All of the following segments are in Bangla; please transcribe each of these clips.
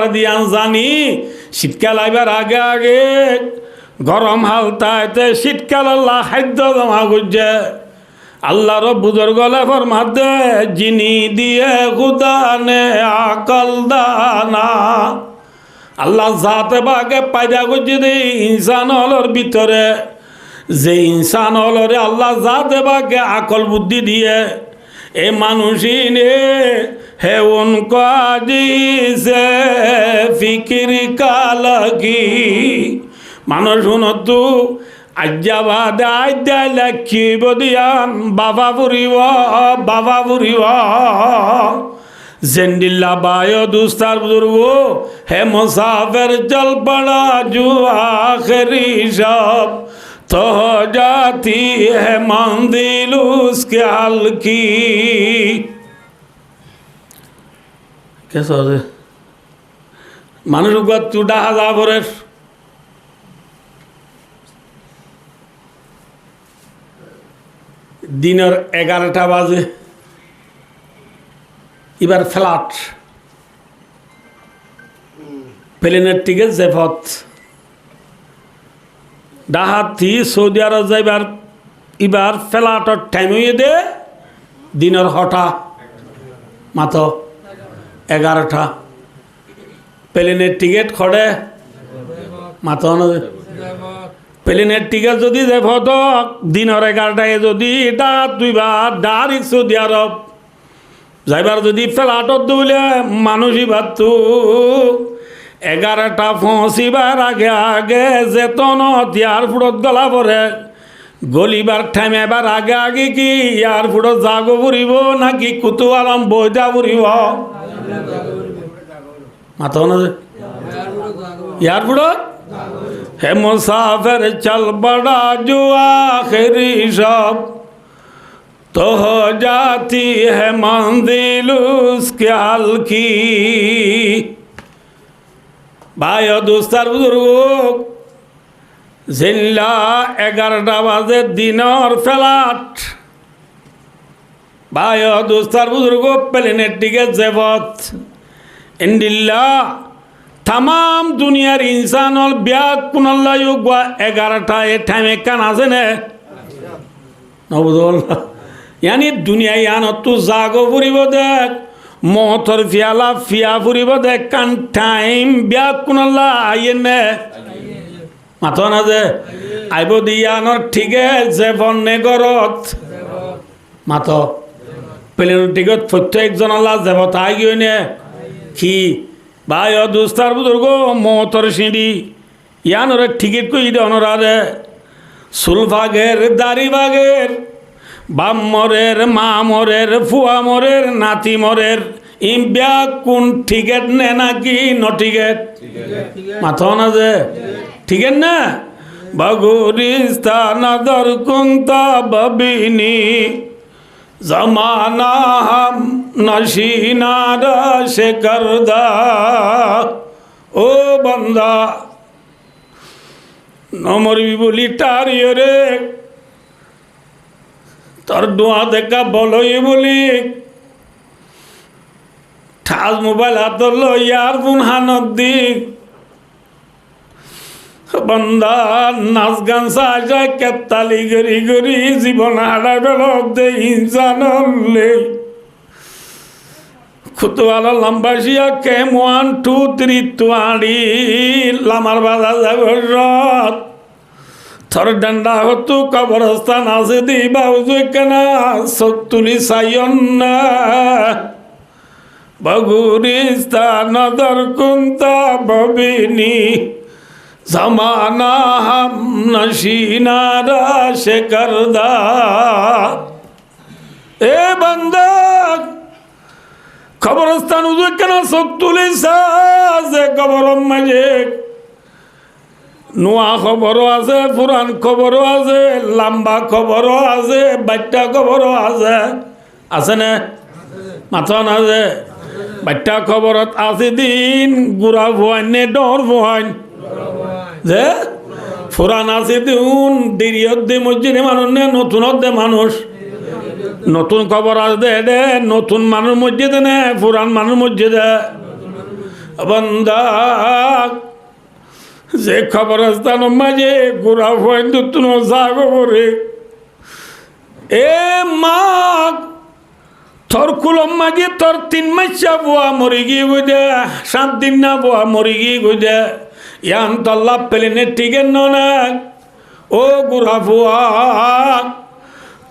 দিয়ান জানি শীতকাল আইবার আগে আগে গরম হালতাইতে শীতকাল আল্লাহ খাদ্য জমা করছে। আল্লাহ রব্বুল গলে ফরমাতে যিনি দিয়ে খুদা নে আকল দানা। আল্লাহ জাতে বাগে পায়দা করছে দে ইনসান হলর ভিতরে, যে ইনসান হলরে আল্লাহ জাতে বাগে আকল বুদ্ধি দিয়ে এ মানুষই নে হে উনকা জিসে ফিকির কালকি। মানুষ শুনতু আজ্ঞাবাদ আজ্ঞায় লেখিব দিয়ান বাবা বুড়িব জেন্ডিল্লা বায় দুস্তার বুজুর্গ হে মুসাফির চল পড়া জু আখরি সব তো जाती है मंजिल उसके हाल की। कैसा है মানুষ চুডা হাজা ভরে দিনের 11টা বাজে, এবার ফ্লাট প্লেনের টিকিট জেফত ডাহাতি সৌদি আরব যাইবার এবার ফ্লাটর টাইম হয়ে দে দিনের হঠা মাত্র 11টা প্লেনের টিকিট খড়ে মাত্র প্লেনের টিকিট যদি জেফত দিনের 11টায় যদি ডাহাত দুইবার ডাহারি সৌদি আরব যাইবার যদি ফ্লাটত দৌলে মানুষই ভাবতু 11টা পৌঁছিবার আগে আগে যেতন এয়ারপোর্টত গলা পরে গলিবার ঠাইমেবার আগে আগে কি এয়ারপোর্টত জাগো ফুরিব নাকি কুতু আলম বইটা ফুরিব মাথা না এয়ারপোর্টত হে মুসাফির চল বড়া জু আখরি সব तो हो जाती है मंजिल उसके हाल की। भाई दोस्तार बुजुर्ग जिल्ला 11টা বাজে দিনের ফ্লাট। ভাই दोस्तार बुजुर्ग প্লেনের টিকিট জেবত ইন্দিল্লা তাম দুনিয়ার ইনসান হল ব্যাগ কুনাল্লা 11টা এ টাইমে কান আছে না নবুদল यानी दुनिया यान तू जागो ফুরিব দেখ মহতর ফিয়ালা ফিয়া ফুরিব দেখ কান টাইম ব্যাগ কুনাল্লা আইয়েন নে মাথা না যে আইব দিয়ানোর ঠিকে যে বন্যে গরত মাথা প্লেনের টিকিট প্রত্যেকজন আল্লাহ দেবত আই গিয়ে নে কি ভাই দুস্তার বুজুর্গ মহতর সিঁড়ি ইয়ানোর টিকিট কই দে অনরারে সুলভাগের দাড়ি বাগের বাম মরের মা মরের ফুয়া মরের নাতি মরের ইম্বিয়া কোন টিকেট নে নাকি ন টিকেট মাথা না যে টিকেট না বগুরিস্তান দর কুন্তা ববিনী জমানা হাম নশিনারা সে করদা। ও বন্দা নমরবি বলি টারিও রে তোর দোয়া দেখা বলই বলি ঠাস মোবাইল হাত ইয়ার ফোন হানত দি বন্দা নাচ গান চাই কেতালি গড়ি গড়ি জীবন হারাই বেলক দে ইনসান খুতুয়ালা লম্বাসিয়া কেম 1 2 3 তোয়াড়ি লামার বাজার যাব রত থর ডান্ডা হতু কবরস্থান আছে দিবা কেনা চোখ তুলি চাইন না বগুরিস্তান দর কুন্তা ববিনী জমানা হাম নশিনারা সে করদা। এ বান্দা কবরস্থান উজু কেনা চোখ তুলি যে কবর মাঝে নোয়া খবরও আছে, পুরান খবরও আছে, লম্বা খবরও আছে, বাচ্চা খবরও আছে, আছে না মাথা না যে বাচ্চা খবরত আছে দিন গুড়া ভুয়ান নে ডর ভুয়ান যে পুরান আছে দিন দেরিয়ত দে মসজিদে মানুষ নে নতুনত দে মানুষ নতুন খবর আছে দে নতুন মানুষ মসজিদে নে পুরান মানুষ মসজিদে বান্দা যে খবরস্থান মাঝে গুড়া হয় দুতুন জাগরে এ মা তোর কুলম মাঝে তোর 3 মাসা বুয়া মরি গিয়ে গুদে 7 দিন না বুয়া মরি গিয়ে গুদে ইয়ান তল্লা পেলেনে টিকেন না ও গুড়া বুয়া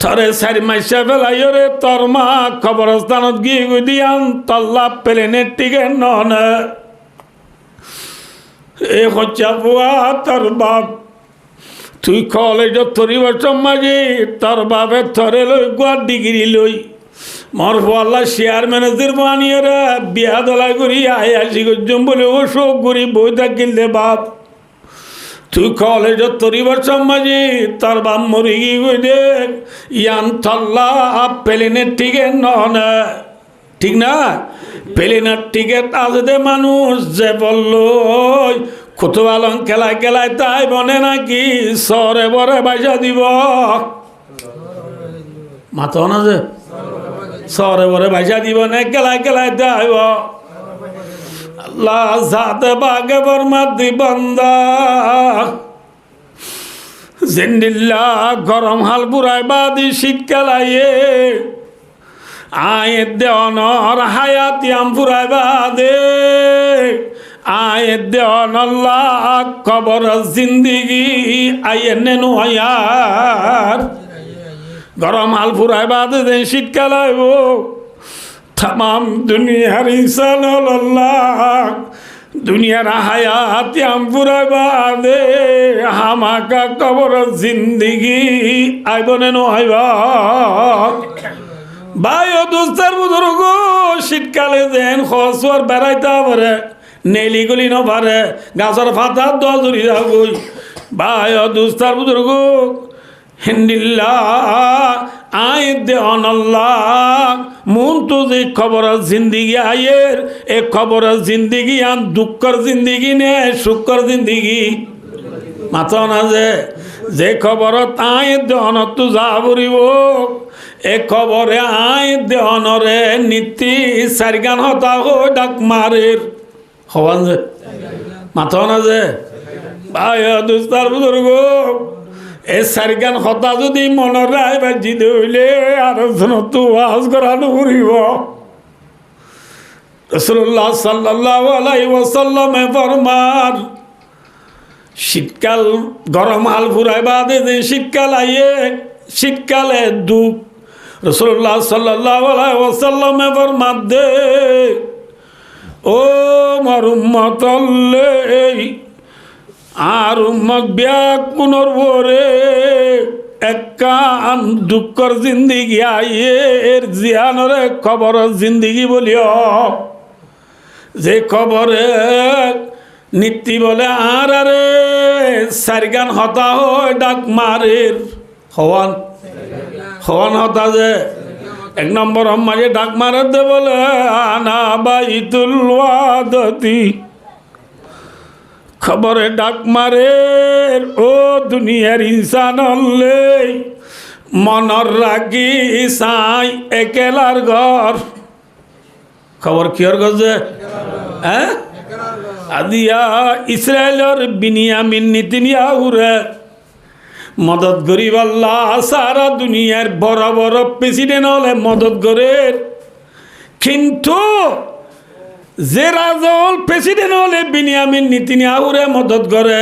থরে 4 মাসা বেলাইরে তোর মা খবরস্থানত গিয়ে গুদি ইয়ান তল্লা পেলেনে টিকেন না এ হচ্ছা বুয়া তোর বাপ তুই কলেজত থরি বছর মাঝে তোর বাপে থরে লই গুয়ার ডিগ্রি লই মর আল্লাহ চেয়ারম্যানের বানিয়ে রে বিয়া দলা করি আসি গজম বলে ও শোক করি বই থাকিল দে বাপ তুই কলেজত থরি বছর মাঝে তোর বাপ মরি গি গই দে ইয়ান তল্লা প্লেনের টিকেট না ঠিক না প্লেনের টিকেট আজ দে মানুষ যে বললো কুতুবালং খেলায় খেলায় তাই বনে নাকি সরে বরে বাইসা দিব মাথা না যে সরে বরে বাইসা দিব না খেলায় খেলায় তাই আল্লাহ সাথে বাগে বরমাত দি বন্দা জিন্দিল্লা গরম হাল বুড়াই বাদি শীতকালাইয়ে আয় দেওয়ানর হায়াতিয়াম ফুরাই বাদে আয় দেওয়ান আল্লাহ কবর জিন্দিগি আয়ে নেনু আয়ার গরম হাল ফুরাই বাদে দেন শীতকাল আইব তামাম দুনিয়ার ইনসান আল্লাহ দুনিয়ার হায়াতিয়াম ফুরাই বাদে হামাকা কবর জিন্দিগি আইব নেনু আইবা ভাই ও দোস্তার বুজুর্গ শীতকালে যেন খসুয়ার বেড়াইতে পারে নেলিগুলি ন পারে গাছের ফাতা দরি যাবই ভাই ও দোস্তার বুজুর্গ হিন্দিল্লা আয় দেওয়ান্লাহ মন তো যে খবর জিন্দিগি আয়ের এ খবর জিন্দিগি আন দুঃখর জিন্দিগি নে সুখর জিন্দিগি মাথা না যে খবরত আয় দেওয়ান তো যাবরিব এ খবরে আয় দেওয়ানরে নীতি 4 গান হতা হো ডাক মারের হওয়ান যে মাথা না যে ভাই দুস্তার বুজুর্গ এ 4 গান হতা যদি মনের রায় বাজি দইলে আর তো ওয়াজ করানো উড়িব রাসূলুল্লাহ সাল্লাল্লাহু আলাইহি ওয়াসাল্লামে ফরমান শীতকাল গরম হাল ফুরাই বাদে যে শীতকাল আইয়ে শীতকালে দুঃখ রাসূলুল্লাহ সাল্লাল্লাহু আলাইহি ওয়াসাল্লামে ফরমান দে ও আমার উম্মত আর উম্মত ব্যাকুনর ভরে একান দুঃখর জিন্দিগি আইয়ের জিয়ানরে খবর জিন্দিগি বলিও যে খবরে নীতি বলে আর আরে 4 গান হতা হয় ডাক মারের হওয়ান হতা যে 1 নম্বর মাঝে ডাক মারের দে বলে আনা বাইতুল ওয়াদতি খবরে ডাক মারের ও দুনিয়ার ইনসান হলে মনর রাখি সাই একেলার ঘর খবর কিয়র গজে হ্যাঁ আদিয়া ইসরায়েলের বিনিয়ামিন নেতানিয়াহুরে মদত গরিব আল্লাহ সারা দুনিয়ার বড় বড় প্রেসিডেন্ট হলে মদত করে কিন্তু যে রাজল প্রেসিডেন্ট হলে বিনিয়ামিন নেতানিয়াহুরে মদত করে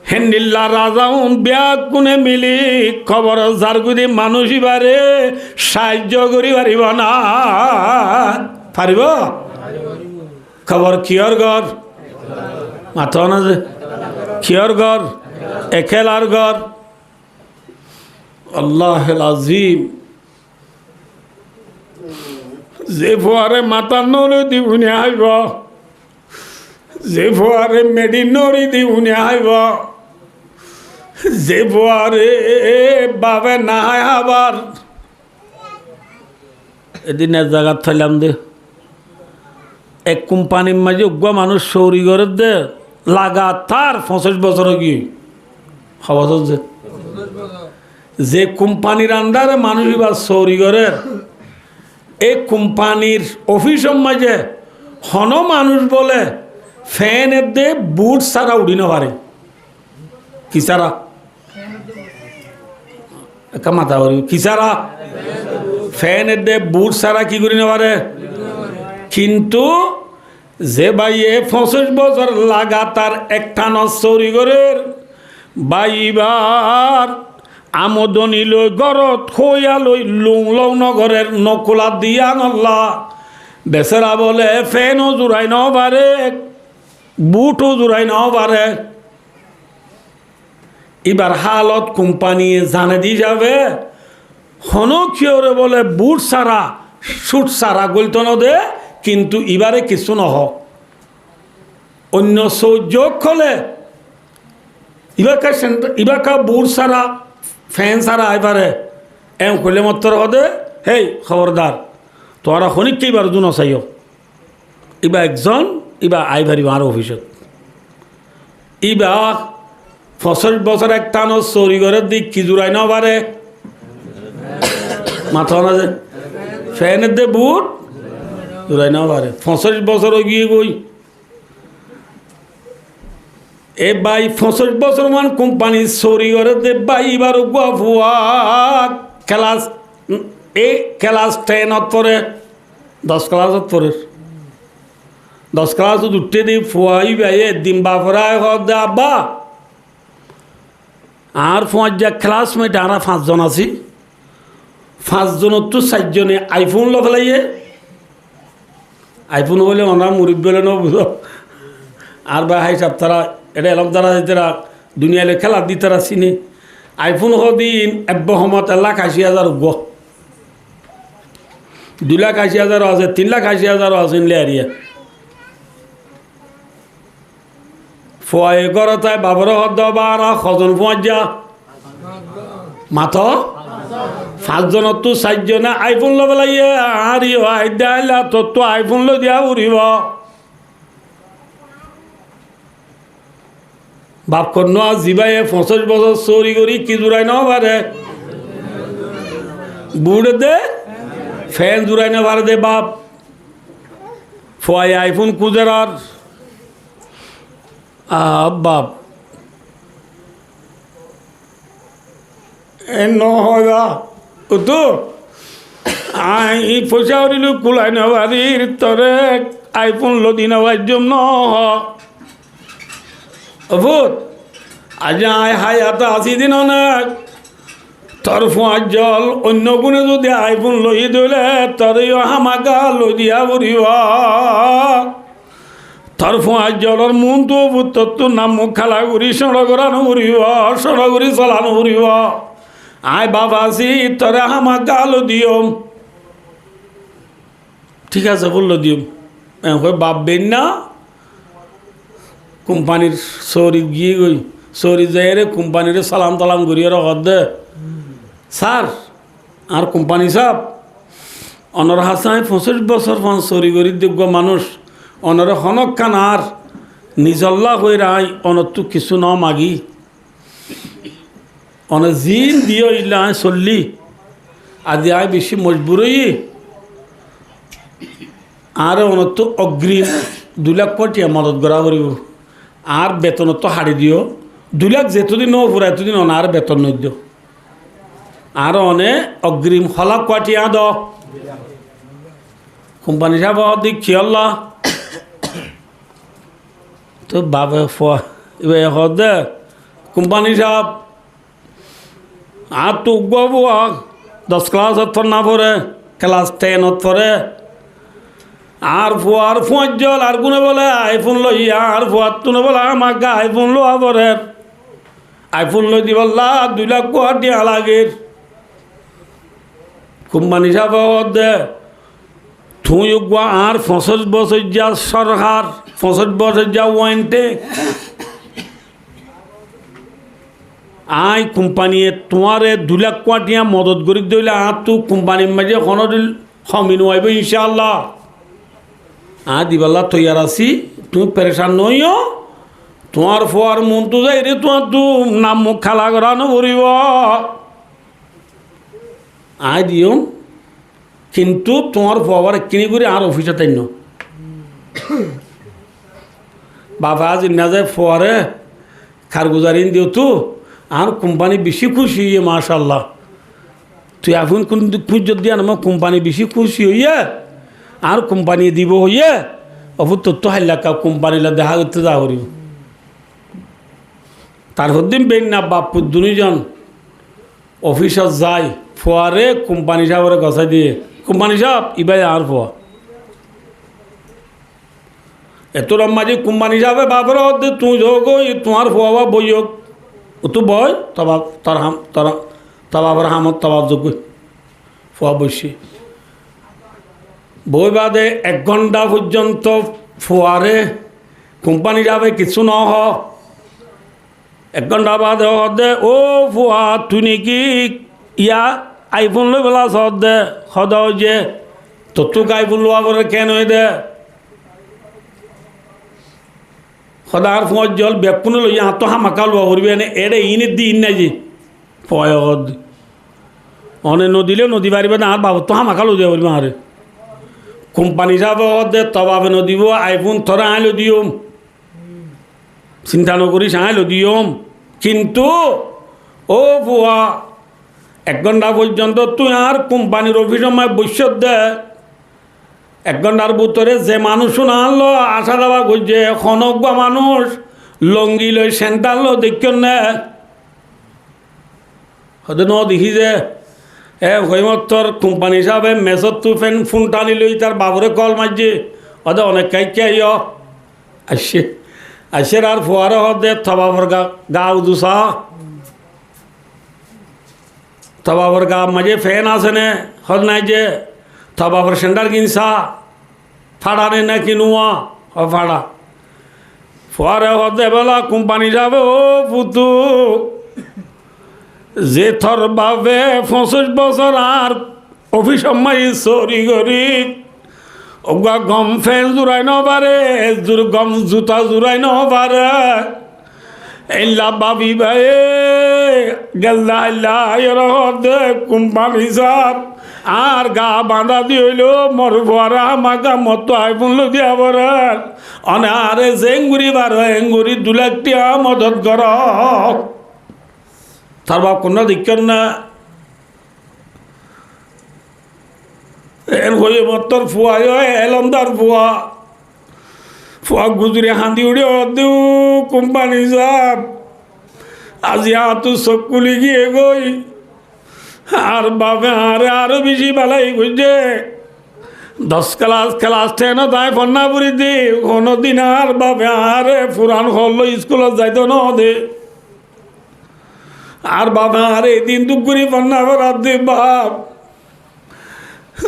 হেন্ডিল্লা রাজাউন ব্যাগ কোনে মিলি খবর জারগুদি মানুষ ইবারে সাহায্য করি পারিব না পারিব খবর কিয়র ঘর মাথা না যে কিয়র ঘর একেলার ঘর আল্লাহ আজিম যে ফোয়ারে মাথা নড়ে দিবুনি আইব যে ফোয়ারে মেডি নড়ি দিবুনি আইব যে ফোয়ারে বাবে না আবার এদিন এক জায়গা থাইলাম দে এক কোম্পানির মাঝে উগ্র মানুষ সৌরি করে দে লাগাতার 25 বছর কি হওয়া যে কোম্পানির আন্ডারে মানুষ এবার সৌরি করে এই কোম্পানির অফিসের মাঝে হন মানুষ বলে ফ্যানের দে বুট সারা উড়ি না পারে কি সারা একটা মাথা করি কি সারা ফ্যানের দে বুট সারা কি করি না পারে কিন্তু যে বাইয়ে 25 বছর লাগাতার একটানা চুরি করে বাইবার আমদনি লই গরত খইয়া লই লুং নগরের নকুলা দিয়া নল্লা বেচারা বলে ফ্যানও জোড়াই নাও পারে বুটও জোড়াই নাও পারে এবার হালত কোম্পানি জানে দি যাবে হনকিয়রে বলে বুট সারা শুট সারা গলত নদে কিন্তু এবারে কিছু নহ অন্য সৌযোগ খোলে ইবাকা বুট সারা ফ্যান সারা আইবারে এম করলে মাত্র হদে হেই খবরদার তোরা খনিককে এবার দু নচাইও ইবা একজন ইবা আইবারি আর অফিসত ইবা 25 বছর একটানো চুরি করে দিক কি জোড়াই না পারে মাথা না যে ফ্যানের দে বুট জোড়াই না পারে 25 বছর গিয়ে গই এ বাই 25 বছর মান কোম্পানি চুরি করে দে বাই এবার গুয়া ক্লাস ক্লাস 10 পরে 10 ক্লাসত পরে 10 ক্লাসত উঠতে দিই ফুয়াই বাইয়ে দিন বাপরায় দে আব্বা আর 5 ক্লাসমেট আমরা 5 জন আছি 5 জনের তো 4 জনে আইফোন লো ফেলাইয়ে আইফোন হলে আমরা মুরিব বলে ন বুঝো আর বা হাই সাপ তারা এটা এলাম তারা তারা দুনিয়ালে খেলা দি তারা চিনি আইফোন হদিন এব্বহমত 1,80,000 গো 2,80,000 আছে 3,80,000 আছে লেয়ারিয়া ফয়ে করতায় বাবর হদ বারা খজন ফুঁজা মাথ 5 জনের তো 4 জনে আইফোন লো বেলাইয়ে আর আইডা তোর তো আইফোন লো দিয়া উড়িব বাপ কন্য জিবাইয়ে 25 বছর চুরি করি কি জোড়াই না পারে বুড় দে ফ্যান জোড়াই না পারে দে বাপ ফয়ে আইফোন কুজেরার বাপ এ নহা তো পয়সা উড়িল কুলাই নেবারির তরে আইফোন লদি নেওয়ার জন্য ভূত আজ আয় হায়াতে 80 দিন অনেক তোর ফুয়ার জল অন্য গুণে যদি আইফোন লই দিলে তরেও হামাকা লই দিয়া বুড়িব তোর ফুয়ার জলের মন তো তোর নাম মুখ খেলা করি সড়গরানো উড়িব সড়গরি চলানো উড়িব আয় বাবা আছি তরে হামাকা লো দিও ঠিক আছে বললো দিও বাপ বেন না কোম্পানির সৌরি গিয়ে গই সৌরি যাই রে কোম্পানির সালাম তালাম করিয়ে রকত দে স্যার আর কোম্পানি সাহ অনর হাসায় 25 বছর চৌরি করি যোগ্য মানুষ অনরে হনক খান আর নিজল্লা হয়ে রায় অনর কিছু ন মাগি অন জিন দিও ইলা চললি আদি আয় বেশি মজবুরই আর অনর অগ্রিম 2 লাখ কোটি মদত করা করিব আর বেতন তো হাড়ি দিও 2 লাখ যেতদিন ন ফুরা এতদিন অনার বেতন নই দিও আর অনে অগ্রিম হলা কোটিয়া দ কোম্পানি সাহেব দিক খেয়াল্লা তো বাবে ফোয়া এবার দে কোম্পানি সাহেব আর তো উগাবো 10 ক্লাসত না পড়ে ক্লাস 10 পড়ে আর ফুয়ার ফুয়ার জল আর গুনে বলে আইফোন লইয়া আর ফুয়ার তুনে বলে আমাকে আইফোন লোয়া পরে আইফোন লই দি বললা 2 লাখ কোটি লাগের কোম্পানি সাহেব দে তুই উগা আর 25 বছর যা সরকার 25 বছর যা ওয়ান্টে আই কোম্পানি তোমারে 2 লাখ কোটি মদত করি দিলে আর তু কোম্পানির মাঝে কোনো দিল হমিন হইব ইনশাআল্লাহ দিবাল্লা তৈয়ার আছি তুমি পেরেশান নইও তোমার ফোয়ার মন তো যাই রে তোমার তু নাম মুখ খেলা করানো করিব দিও কিন্তু তোমার ফোয়ার কিনি করে আর অফিসে তাই বাবা আজ না যায় ফোয়ারে খারগুজারিন দিও তো আর কোম্পানি বেশি খুশি হইয়ে মাশাল্লাহ তুই এখন কোন খুঁজ দিয়ে আমার কোম্পানি বেশি খুশি হইয়া আর কোম্পানি দিব হইয়া অভূত তথ্য হাইলাকা কোম্পানিলা দেখা করতে যা করিব তারপর দিন বেন না বাপ্পু দুজন অফিসত যায় ফোয়ারে কোম্পানি সাহেবের গছাই দিয়ে কোম্পানি সাহেব ইবাই আর ফোয়া এত মাঝে কোম্পানি সাহেবে বাপর তুই যোগ তোমার ফোয়া বই হোক ও তো বয় তবা তার হাম তারা তবাবার হামত তবাব যোগ্য ফোয়া বসে বই বাদে 1 ঘন্টা পর্যন্ত ফোয়ারে কোম্পানি যাবে কিছু ন 1 ঘন্টা বাদে হদে ও ফোয়া তুই নাকি ইয়া আইফোন লই বেলা সদ দে সদ যে তোক আইফোন লোৱা করে কেন হয়ে দে সদার ফোঁজ জল বেকুন লই হাত হামাকা লোৱা করবি এনে এড়ে ইনে দি ইন নাই যে ফয় অনে নদীলেও নদী পারিবে না আর বাবু তো হামাকা লো দিয়া করবি আরে কোম্পানি যাব দে তবাবে নদীব আইফোন থরা আইলো দিওম চিন্তা নকরিস আইলো দিওম কিন্তু ও বুয়া 1 ঘন্টা পর্যন্ত তুই আর কোম্পানির অফিস বৈশ্যত দে 1 ঘন্টার ভিতরে যে মানুষ না আনলো আসা যাওয়া করছে খনক মানুষ লঙ্গি লই সেন্টার লো দেখ নে হয়তো ন দেখি যে হৈমত্তর কোম্পানি হিসাবে মেসত তু ফোন টানি লই তার বাবুরে কল মারছে হদে অনেক কাইকে আসছে আসে আর ফোয়ারে হদে থবাবর গা উদুসা থবাবর গা মাঝে ফ্যান আছে নে হদ নাই যে থবাবর সেন্টার কিনসা ফাড়া নে না কিনুয়া ফাড়া ফোয়ারে হদে বেলা কোম্পানি যাবে ও পুতু যে থর বাবে 25 বছর আর অফিস চরি করি ওগা গম ফেন জুড়াই নবারে গম জুতা জুড়াই নবারে এল্লা বাবি ভাই গেল্লা দে কোম্পানি সাপ আর গা বাঁধা দিল মর ভরা আমাকে মতো আইফোন লো দিয়া বরে অনে আরে জেঙ্গুরি বার এঙ্গুরি 2 লাখ টিয়া মদত কর তার বাপ কন্যা দিচ্ছেন না এর হয়ে মত্তর ফুয়া এলমদার ফুয়া ফুয়া গুজরে হাঁদি উড়ে অদেউ কোম্পানি সাপ আজি হাতু চকুলি গিয়ে গই আর বাবে আরে আরো বেশি বেলাই বুঝছে 10 ক্লাস 10 তাই ফন্নাপুরি দি কোনোদিন আর বাবে আরে পুরান হল স্কুলত যাইতো ন দে আর বাবা আর এদিন দুপুরি পান্না করার দে বাপ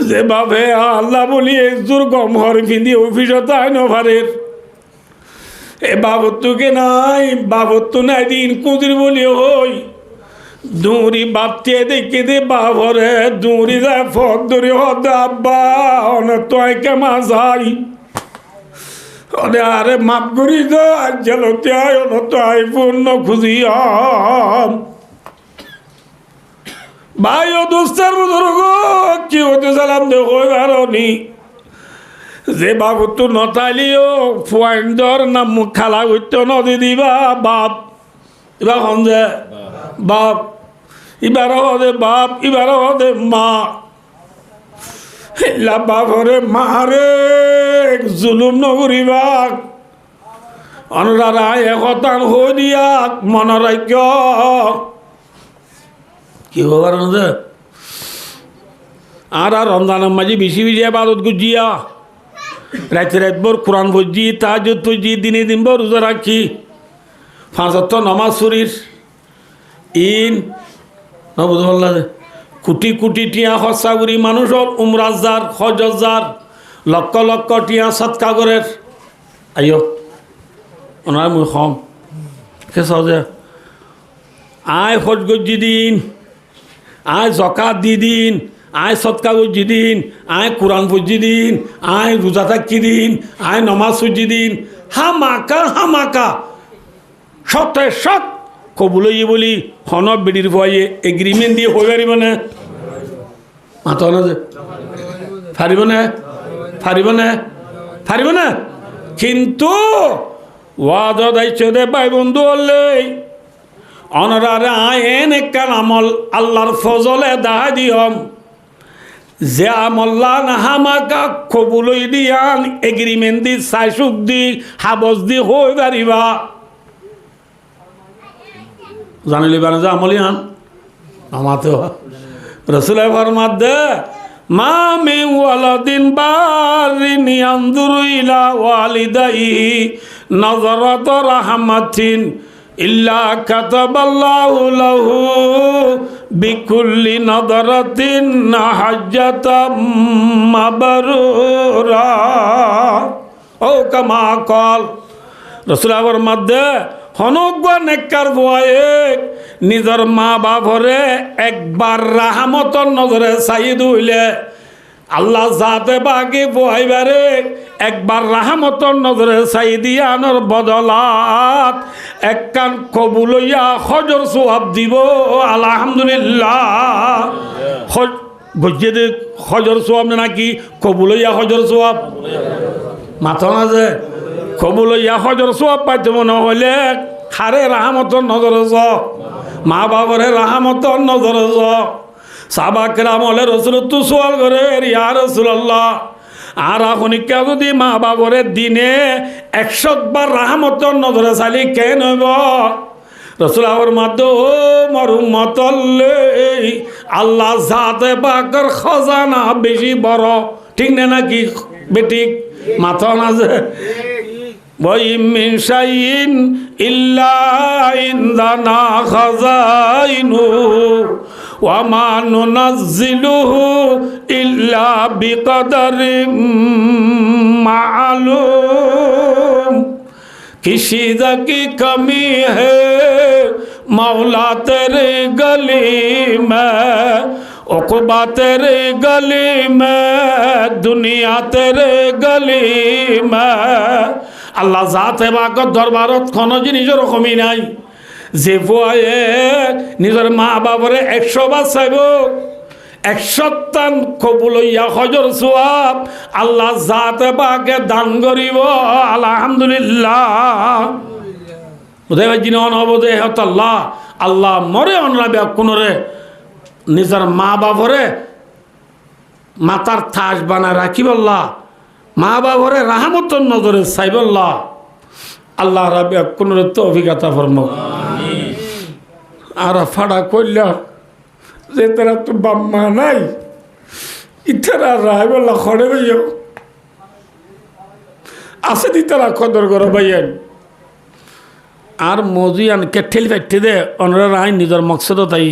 যে বাবে আল্লাহ বলি একজোর গম হর পিন্ধি অফিসত আই নভারের এ বাবত্তুকে নাই বাবত্তু নাই দিন কুদির বলি হই দৌড়ি বাপতে দেখে দে বাবরে দৌড়ি যায় ফক ধরে হদ আব্বা অনতয় কেমা যাই অরে আরে মাপ করি তো আর জলতে আয় অনত আই পূর্ণ খুঁজি ভাই ও দোস্তার বুজুর্গ কি হতে চালাম দেখো কারণি যে বাবু তো নতাইলিও ফুয়াইন্দর নাম মুখ খালা করতে নদী দিবা বাপ এবার হন যে বাপ এবার হদে বাপ এবার হদে মা এলা বাপরে মারে জুলুম নকরিবা অনরারা একতান হই দিয়া মনরাজ্ঞ কি হবার আর রমজানের মাঝে বেশি বেশি আবাদত গুজিয়া রাতে রাতভর কোরআন ভজি তাহাজ্জুদ ভজি দিনে দিনভর রোজা রাখি 5 ওয়াক্ত নামাজ শরীর ইন না বুঝতে পারলা কোটি কোটি টিয়া খরচা করি মানুষের উমরাজার হজজার লক্ষ লক্ষ টিয়া সৎকা করে আইও ওনার মুই কম কে সহজে আয় হজ গজি দিন আয় জকাত দি দিন আয় সৎকা গজি দিন আয় কোরআন পড়ছি দিন আয় রোজা থাকি দিন আয় নমাজ পড়ছি দিন হামাকা সপ্তাহে সব কবুল বলি হন বেডির ভয়ে এগ্রিমেন্ট দিয়ে হয়ে পারিব না মাথা না যে ফারিব না ফারিব না ফারিব না কিন্তু ওয়াজ দাইছে দে ভাই বন্ধু হলে অনরারে আইন একখান আমল আল্লাহর ফজলে দাহাই দিয়ম যে আমল্লা না হামাকা কবুলই দিয়ান এগ্রিমেন্ট দি সাইসুক দি হাবজ দি হই পারিবা জানিলি বানা যে আমলিয়ান আমাতে রসুলের ফরমাত দে মা মে ওয়ালাদিন বারিন ইয়ানজুরু ইলা ওয়ালিদাইহি নাযরাত রাহমাতিন ইল্লা কাতাবাল্লাহু লাহু বিকুল্লি নাযরাতিন হাজ্জাতাম মাবরুরা ও কামা কল রসুলের মধ্যে হনজ্ঞ নেককার বয়ে নিজের মা বাপরে একবার রাহমতর নজরে চাইদ হইলে আল্লাহ যাতে বাকি বহাইবারে একবার রাহমতর নজরে চাই দিয়ানোর বদলাত একখান কবুলইয়া হজর সোয়াব দিব আলহামদুলিল্লাহ গজ্জে দে হজর সোয়াব নাকি কবুলইয়া হজর সোয়াব মাথা না যে কবুলইয়া হজর সোয়াব পাইতে মনে হইলে খারে রাহমতর নজরে য মা বাবরে রাহমতর নজরে য সাহাবাকেরাম হলে রসুল তো সোয়াল করে ইয়া রাসূলুল্লাহ আর এখনকা যদি মা বাবরে দিনে 100 বার রাহমতর নজরে চালি কেন হইব রসুল আবার মাদ্দ ও মরুম মতল্লে আল্লাহ জাতে পাকের খজানা বেশি বড় ঠিক না নাকি বেটিক মাথা না যে وَإِن مِّن شَيْءٍ إِلَّا عِندَنَا خَزَائِنُهُ وَمَا نُنَزِّلُهُ إِلَّا بِقَدَرٍ معلوم किसी की कमी है मौला तेरे गली में उक़बा तेरे गली में दुनिया तेरे गली में আল্লাহ জাতে বাকর দরবারত কোনো জিনিসের কমি নাই যে বয়ে নিজের মা বাবরে 100 বার চাইব 100টান কবুল হইয়া হজর সোয়াব আল্লাহ জাতে বাকে দান করিব আলহামদুলিল্লাহ বুঝাই পাইছি না অনবদে হত আল্লাহ আল্লাহ মরে অনরাবে কোনরে নিজের মা বাবরে মাতার থাস বানায় রাখিব আল্লাহ মা বাবরে রাহমতর নজরে সাইবল্লাহ আল্লাহ রাবে কোন তো অভিজ্ঞতা ফরম আর ফাড়া কইল যে তারা তো বাম্মা নাই ইতারা রাইবল্লাহ খড়ে ভাইয়া আছে দি তারা কদর করো ভাইয়ান আর মজিয়ান কেঠেল ফেটে দে অনরা রাই নিজের মকসদ তাই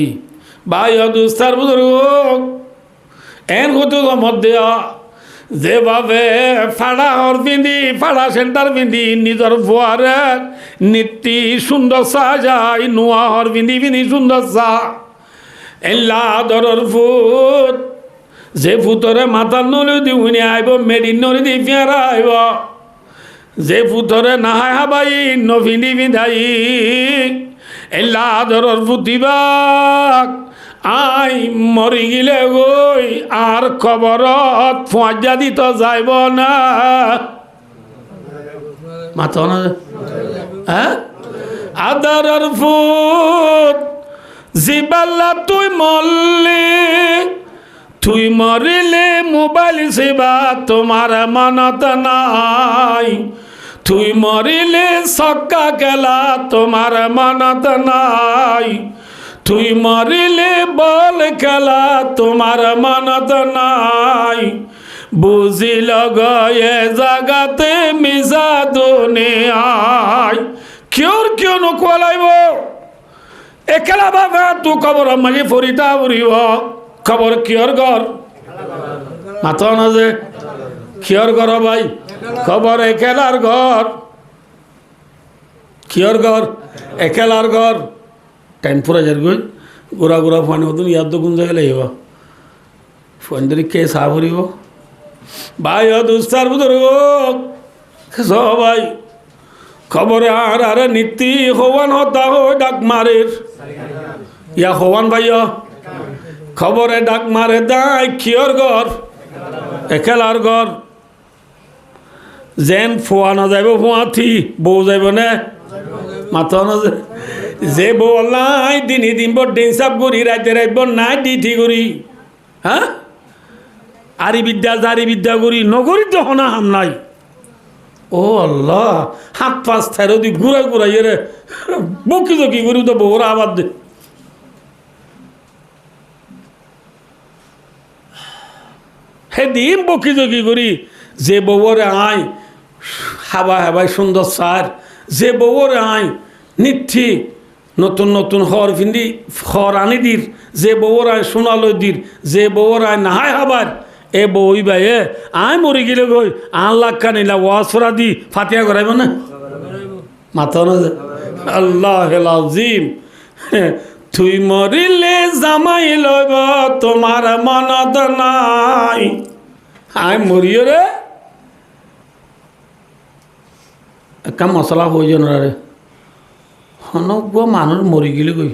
ভাই দুস্তার বুজুর্গ এন কত মধ্যে যেভাবে ফাড়া হর পিন্ধি ফাড়া সেন্টার পিন্ধি নিজের ফুয়ারে নীতি সুন্দর চা যায় নোয়া হর পিন্ধি পিন্ধি সুন্দর চা এল্লা দরর ফুট যে ফুটরে মাথার নলি দি উনি আইব মেডিন নলি দি পেয়ারা আইব যে ফুটরে নাহাই হাবাই নভিনি বিধাই এল্লা দরর ফুটিবাক আই মরি গিলে গই আর খবরত ফজা দিত যাইব না মাথা না হ্যাঁ আদারর ফুট জিবাল্লা তুই মরলি তুই মরিলে মোবাইল সেবা তোমার মানত নাই তুই মরিলে সক্কা খেলা তোমার মানত নাই তুই মরিলে বল খেলা তোমার মানত নাই বুঝিল গয়ে জাগাতে মিশা দুনিয়ায় কিয়র কিয় নোকোয়ালাইব একেলা বাবা তু খবর মাঝে ফরিতা উড়িব খবর কিয়র ঘর মাথা না যে কিয়র ঘর ভাই খবর একেলার ঘর কিয়র ঘর একেলার ঘর টাইম পুরা যার গই গোড়া গোড়া ফানি মতন ইয়াদ তো কোন জায়গায় লাগব ফোনদারি কে সাহ করিব ভাই দুস্তার বুজুর্গ সবাই খবরে আর আরে নীতি হওয়ান হতা হয় ডাক মারের ইয়া হওয়ান ভাই খবরে ডাক মারে দায় কিয়র ঘর একেলার ঘর যেন ফোয়া না যাইব ফোয়াথি বউ যাইব না মাথা না যে বউ নাই দিনই দিন ডিং সাপ করি রাইতে রাইব নাই ডিটি করি হ্যাঁ আরি বিদ্যা জারি বিদ্যা করি নগরী তো হনা হাম নাই ও আল্লাহ হাত পাঁচ থেরো দি ঘুরাই ঘুরাই রে বকি জকি করি তো বউরা আবার দে হে দিন বকি জকি করি যে বউরে আই হাবা হাবাই সুন্দর সার যে বউরে আই নিঠি নতুন নতুন হর ফিন্দি হর আনি দির যে বউর আয় সোনালয় দির যে বউর আয় নাহাই হাবার এ বই ভাই এ আয় মরি গেলে গই আন লাখ নিলা ওয়াসরা দি ফাতিয়া করাইব না মাথা না আল্লাহ আজিম তুই মরিলে জামাই লইব তোমার মনত নাই আয় মরিও রে একটা মশলা প্রয়োজন রে হনক মানুষ মরি গেলে গই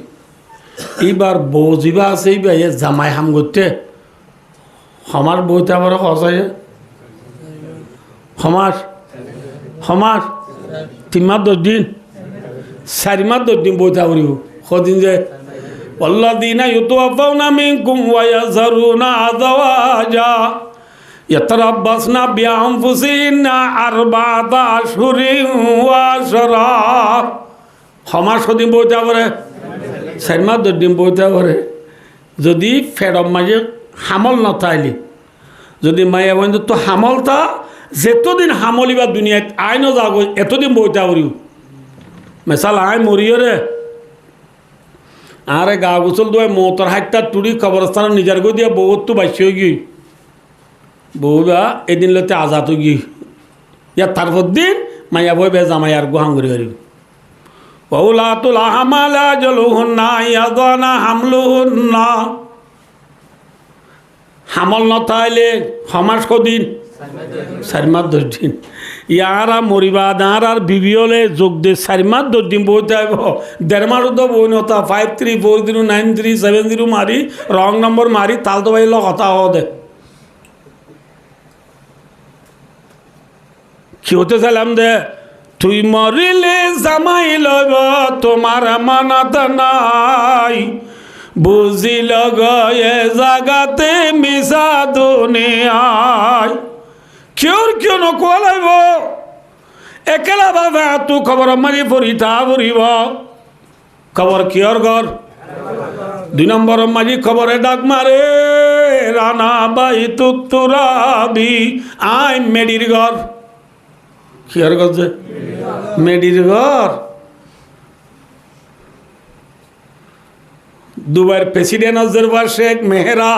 এইবার বউ যিবা আছে এইবার জামাই হাম করতে সমাজ বইতে আবার সঁচাই সমাজ 3 মাস 10 দিন 4 মাস 10 দিন বইতে পারিব সদিন যে والذين يتوفون منكم ويذرون أزواجا يتربصن بأنفسهن 4 أشهر وعشرا সমাজ সদিন বইতে পারে 4 মাস 10 দিন বইতে পারে যদি ফেরম মাঝে হামল নথাইলি যদি মায়া বন্ধু তো হামলতা যেতদিন হামলিবা দুনিয়াত আইন যাগ এতদিন বইতা করিও মেসাল আয় মরিও রে আরে গা গোসল দোয় মতর হাইটটা টুড়ি কবরস্থান নিজার গো দিয়া বহুত তো বাইশ হয়ে গিয়ে বউরা এদিন লতে আজাদ হয়ে গিয়ে ইয়ার তারপর দিন মাইয়া বই বে জামাইয়ার গোহাং করে করিব ওলাতুল আহমালা জলুহুন্না ইয়াদানা হামলুহুন্না হামল নথাইলে সমাজ কদিন 4 মাস 10 দিন ইয়ারা মরিবা দাঁড় আর বিবিওলে যোগ দে 4 মাস 10 দিন বইতে আইব 1.5 মাস তো বই নতা 53409370 মারি রং নম্বর মারি তাল তো বাইল কথা দে কি হতে চাইলাম দে তুই মরিলে জামাই লইব তোমার মানত নাই বুঝিল গয়ে জাগাতে মিশা দুনিয়ায় কিয় নকোয়া লাগব একেলা বাবা তু খবর মারি ফরিতা ফুরিব খবর কিয়র ঘর 2 নম্বর মাঝি খবরে ডাক মারে রানা বাই তুরাবি আই মেডির ঘর কিয়র ঘর যে মেডির ঘর দুবাইয়ের প্রেসিডেন্ট অবজারভার শেখ মেহেরা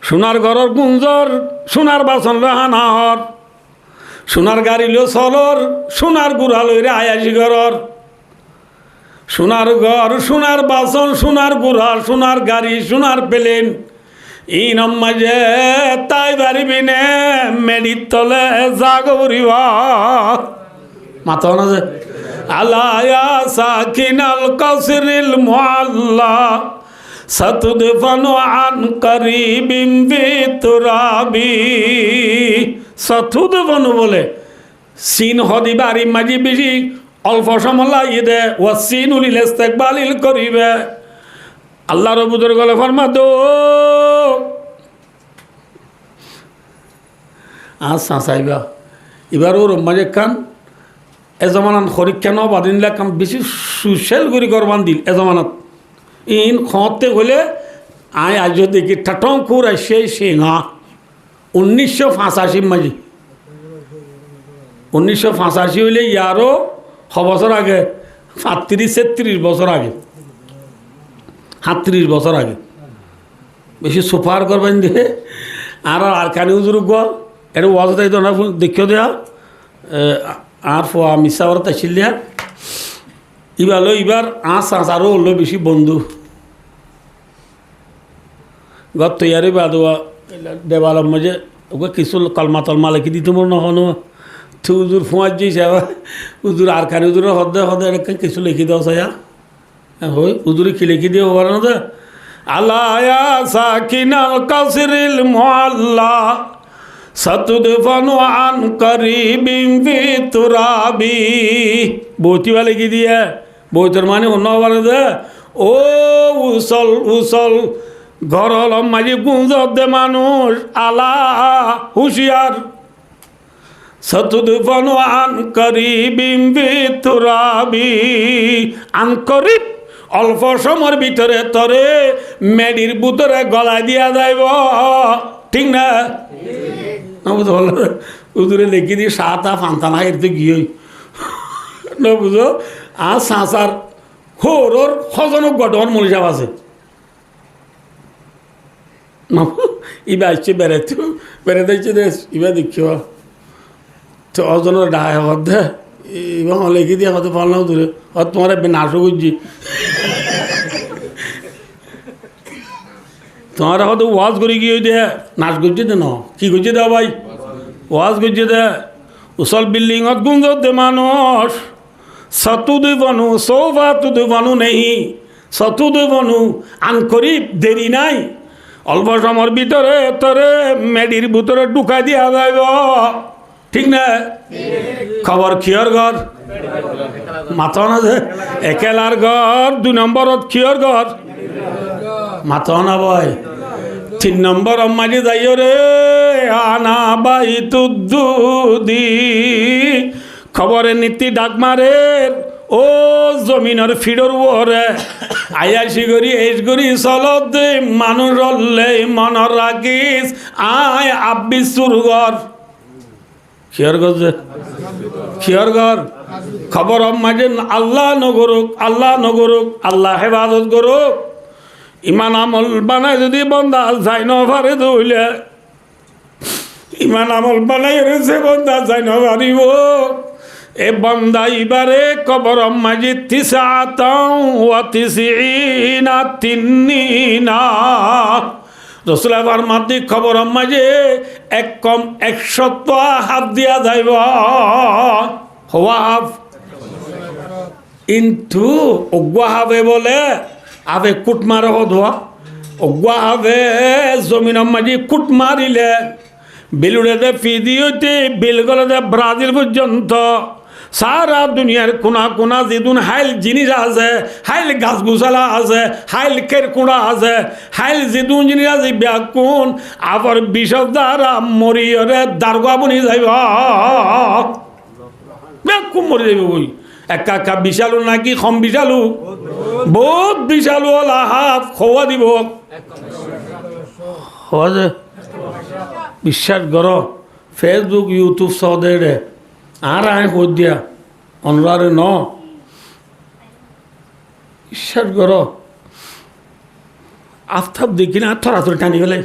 সোনার ঘরের গুঞ্জর সোনার বাসন রাহানাহর সোনার গাড়ি লো চলর সোনার গুড়া লইরে আয়াসি ঘরর সোনার ঘর সোনার বাসন সোনার গুড়া সোনার গাড়ি সোনার প্লেন ই নম্মাজে তাই পারিবি নে মেডির তলে জাগরিবা মাথা না যে আলায়া সাকিনাল কাসরিল মুআল্লা সাতুদফানু আন করিবিম বিতুরাবি সাতুদফানু বলে সিন হদি বাড়ি মাঝি বেশি অল্প সময় লাগিয়ে দে ও সিন উলিল ইস্তেকবালিল করিবে আল্লাহ রবুদের গলে ফরমা দো আচ্ছা চাইবা এবার ওর মাঝে কান এজমানাত হরিক্ষা ন বাদিনলা কাম বেশি সুশীল করে করবান দিল এজমানাত ইন খতে হলে আয় আজ দেখি ঠাটং কুর আসে সিংহা 1985 মাঝে 1985 হইলে ইয়ারও 6 বছর আগে 35-36 বছর আগে 37 বছর আগে বেশি সুপার করবেন দিয়ে আর কানি উজুর গো এটা ওয়াজ তাই তো না দেখিও দেয়া আর ফোয়া মিশাবার তাইছিল দিয়া ইবালো ইবার আরও হলো বেশি বন্ধু গত তৈয়ারি বাদোয়া দেওয়ালের মাঝে ওকে কিছু কলমা তলমা লিখি দিতে মনে হনো তুই উজুর ফোঁয়ার যাইছে উজুর আর খানি উজুরের হদে হদে কিছু লিখি দেওয়া চাইয়া হই উজুরে কি লিখি দিয়ে হবার না দে আল্লাহ সাকিনাল কাসরিল মুআল্লা সাতুদফানু আন করিবিম ফি তুরাবি বইতি বলে কি দিয়ে বইতর মানে অন্য বলে দে ও উসল উসল ঘরল মাঝি গুঞ্জব দে মানুষ আলা হুশিয়ার সাতুদফানু আন করিবিম ফি তুরাবি আন করিব অল্প সময়ের ভিতরে তরে মেডির ভিতরে গলায় দিয়া যাইব ঠিক না উদুরে লেখি দিয়ে সাতা ফান্তা না এর তো গিয়ে না বুঝো আর সাঁচার হোর সজনক গঠন মনীষাব আছে ইবা আসছে বেড়াইতে বেড়াতে দেশ ইবা দেখিও তো অজনের ডায় দে এবং লেখি দিয়ে হতে পারলাম দূরে তোমার নাশও করছি তোমার হয়তো ওয়াজ করে গিয়ে দে নাচ করছে দে ন কি করছে দে ভাই ওয়াজ করছে দে উসল বিল্ডিংত গুঞ্জত দে মানুষ সতুদে বনু সৌফা তুদে বনু নেই সতুদে বনু আন করি দেরি নাই অল্প সময়ের ভিতরে তোরে মেডির ভিতরে ঢুকাই দিয়া যাইব ঠিক না খবর কিয়র ঘর মাথা না যে একেলার ঘর 2 নম্বরত কিয়র ঘর মাথা না ভাই 3 নম্বর মাঝে যাইও রে আনা বাই তুদ্দুদি খবরের নীতি ডাক মারে ও জমিনের ফিডর ওরে আয়াসি করি এস করি চলত দে মানুষ হলে মন রাখিস আয় আব্বিস সুরগর কিয়র গর যে কিয়র গর খবর মাঝে আল্লাহ নগরুক আল্লাহ হেফাজত করুক ইমান আমল বানাই যদি বন্দা যাই ন পারে দইলে ইমান আমল বানাই রয়েছে বন্দা যাই ন পারিব এ বন্দা ইবারে কবর মাঝে 99 রসুলাবার মাঝে খবর মাঝে এক কম 100 হাত দিয়া যাইব হওয়া হাফ কিন্তু অগুয়া হাবে বলে আবে কুট মারে হদোয়া অগুয়া হাবে জমিন মাঝে কুট মারিলে বিলুড়ে দে ফিদি হইতে বিলগলে দে ব্রাজিল পর্যন্ত সারা দুনিয়ার কোনা কোনা যেদিন হাইল জিনিস আছে হাইল গাছ গুছালা আছে হাইল কেরকুড়া আছে হাইল যেদিন জিনিস আছে ব্যাকুন আবার বিষব দ্বারা মরিয়রে দারগা বনি যাইব ব্যাকুন মরি যাইব বই একা একা বিশালু নাকি কম বিশালু বহুত বিশালু হল হাফ খোয়া দিব হওয়া যে বিশ্বাস কর ফেসবুক ইউটিউব সহ দে আর আয় কই দিয়া অনরারে ন বিশ্বাস কর আফতাব দেখি না থরাথরি টানি গেলে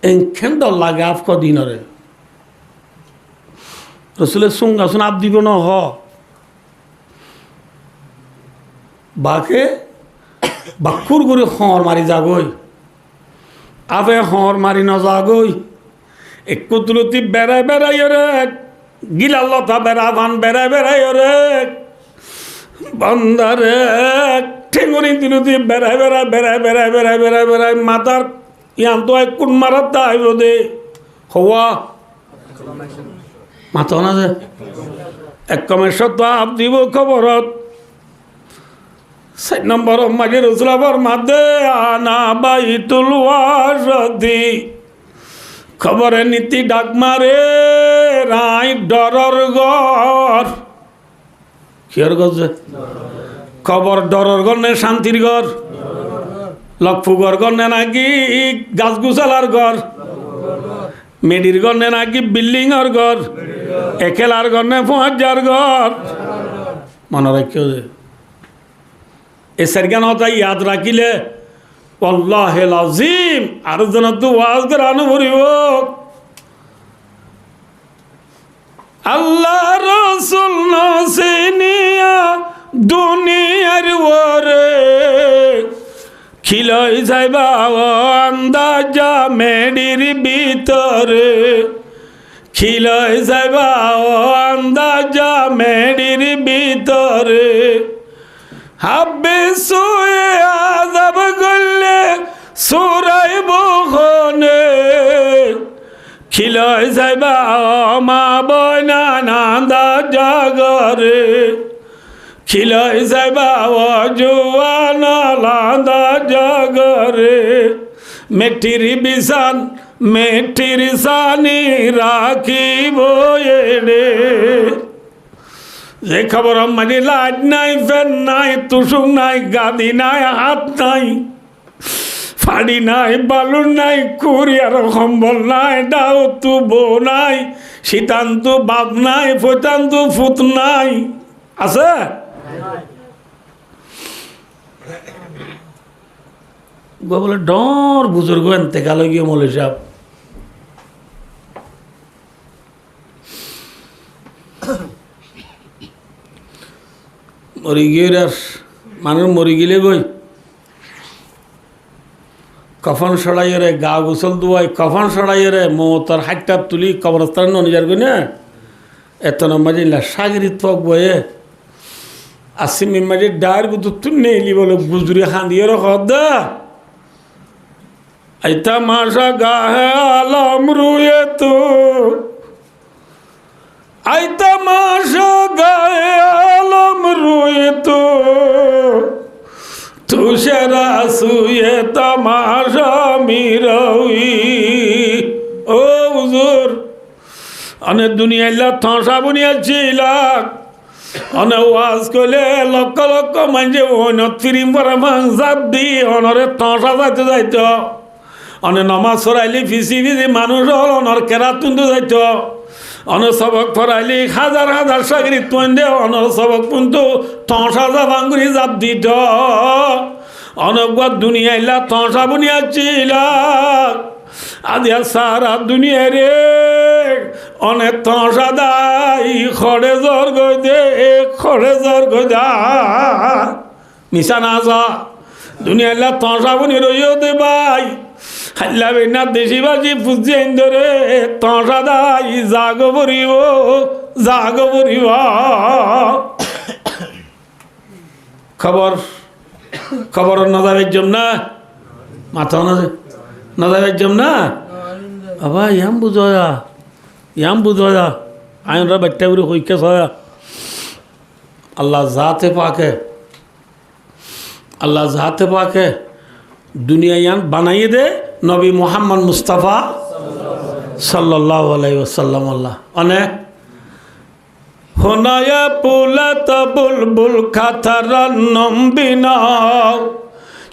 এনখান দল লাগে আফ কদিনরে রসুলের সঙ্গা শুন আপ দিব ন হ বাকে বাকুর করে হর মারি যাগই আবে হর মারি ন যাগই একটু তুলতি বেড়াই বেড়াই রে গিলাল লতা বেড়া ভান বেড়াই বেড়াই রে বন্দারে ঠেঙ্গুনি তুলতি বেড়াই বেড়াই বেড়াই বেড়াই বেড়াই বেড়াই বেড়াই মাতার ইয়ান তো এক কোন মারাত আইব দে হওয়া মাথা না যে এক কমের সত্য আপ দিব খবরত 4 নম্বর মাঝে রসুলাবার মাদে আনা বাইতুল ওয়াসদি খবরে নীতি ডাক মারে রাই ডরর ঘর কিয়র ঘর যে খবর ডরর ঘর নে শান্তির ঘর লক্ষ্মুগর ঘর নে নাকি গাছ গুছালার ঘর মেডির ঘর নে নাকি বিল্ডিংর ঘর একেলার ঘর নে 5000 ঘর মনে রাখিও যে এ সারগান হতা ইয়াদ রাখিলে আল্লাহ আজিম আর জন তো ওয়াজ করানো ভরিব আল্লাহ রসুল নসিনিয়া দুনিয়ার ওরে খিলই যাইবা আন্দাজা মেডির ভিতরে খিলই যাইবা আন্দাজা মেডির ভিতরে হাব্বে সুয়ে আযাব গলে সুরাই বখনে খিলয় যাইবা মা বয়না নান্দা জাগরে খিলয় যাইবা জোয়ানা লান্দা জাগরে মেটির বিছান মেটির সানি রাখিব এড়ে যে খবর মানে লাইট নাই ফ্যান নাই তুসুক নাই গাদি নাই হাত নাই ফাড়ি নাই বালুর নাই কুরিয়ার সম্বল নাই ডাও তু বউ নাই শীতান্তু বাপ নাই ফৈতান্তু ফুত নাই আছে বলে ডর বুজুর্গ এনতে গেল গিয়ে মলে সাহেব মরি গিয়ে মানুষ মরি গেলে গই কফন সড়াইয়ে গা গোসল দুয়াই কফন সড়াইয়ে মমতার হাইটাপ তুলি কবরস্থান নিজের গই না এত মাঝে সাগরি ত্বক বয়ে আসিমি মাঝে ডায়ের বুধ তুই নেইলি বলে গুজরি হাঁদিয়ে রখ দা আইতা মাসা গাহে আলম রুয়ে তো আইতা মাসা গায়ে আলম রুয়ে তো তুষেরা শুয়ে তামাশা মিরই ও হুজুর অনেক দুনিয়াল্লা থসা বুনিয়াছিল অনেক ওয়াজ করলে লক্ষ লক্ষ মানুষ অনেক ফিরিম পরা মাংসাপ দি অনরে থসা যাইতে যাইত অনেক নমাজ পড়াইলি ফিসি ফিসি মানুষ হল অনর কেরাত তুলতে যাইত অনেক সবক পড়াইলি হাজার হাজার সাগরি তুন দে অনর সবক কিন্তু থসা যা ভাঙ্গুরি জাপ দিত অনেকবার দুনিয়াইলা থসা বুনিয়াছিল আদিয়া সারা দুনিয়া রে অনেক থসা দাই খড়ে জ্বর গই দে খড়ে জ্বর গই দা মিশা না যা দুনিয়াইলা থসা বুনি রইও দে ভাই হাল্লা বেনা দেশি বাজি পুজি ধরে থসা দাই জাগ পড়িব জাগ পড়িব খবর খবর না যাবের জন্য না মাথা না যাবের জন্য না বাবা ইয়াম বুঝয়া আইনরা বাচ্চা করে হইকে ছয়া আল্লাহ জাতে পাকে দুনিয়া ইয়ান বানাইয়ে দে নবী মোহাম্মদ মুস্তাফা সাল্লাল্লাহু আলাইহি ওয়াসাল্লাম আল্লাহ অনেক হোনায়া পুলত বুলবুল খাতরন্নম বিনা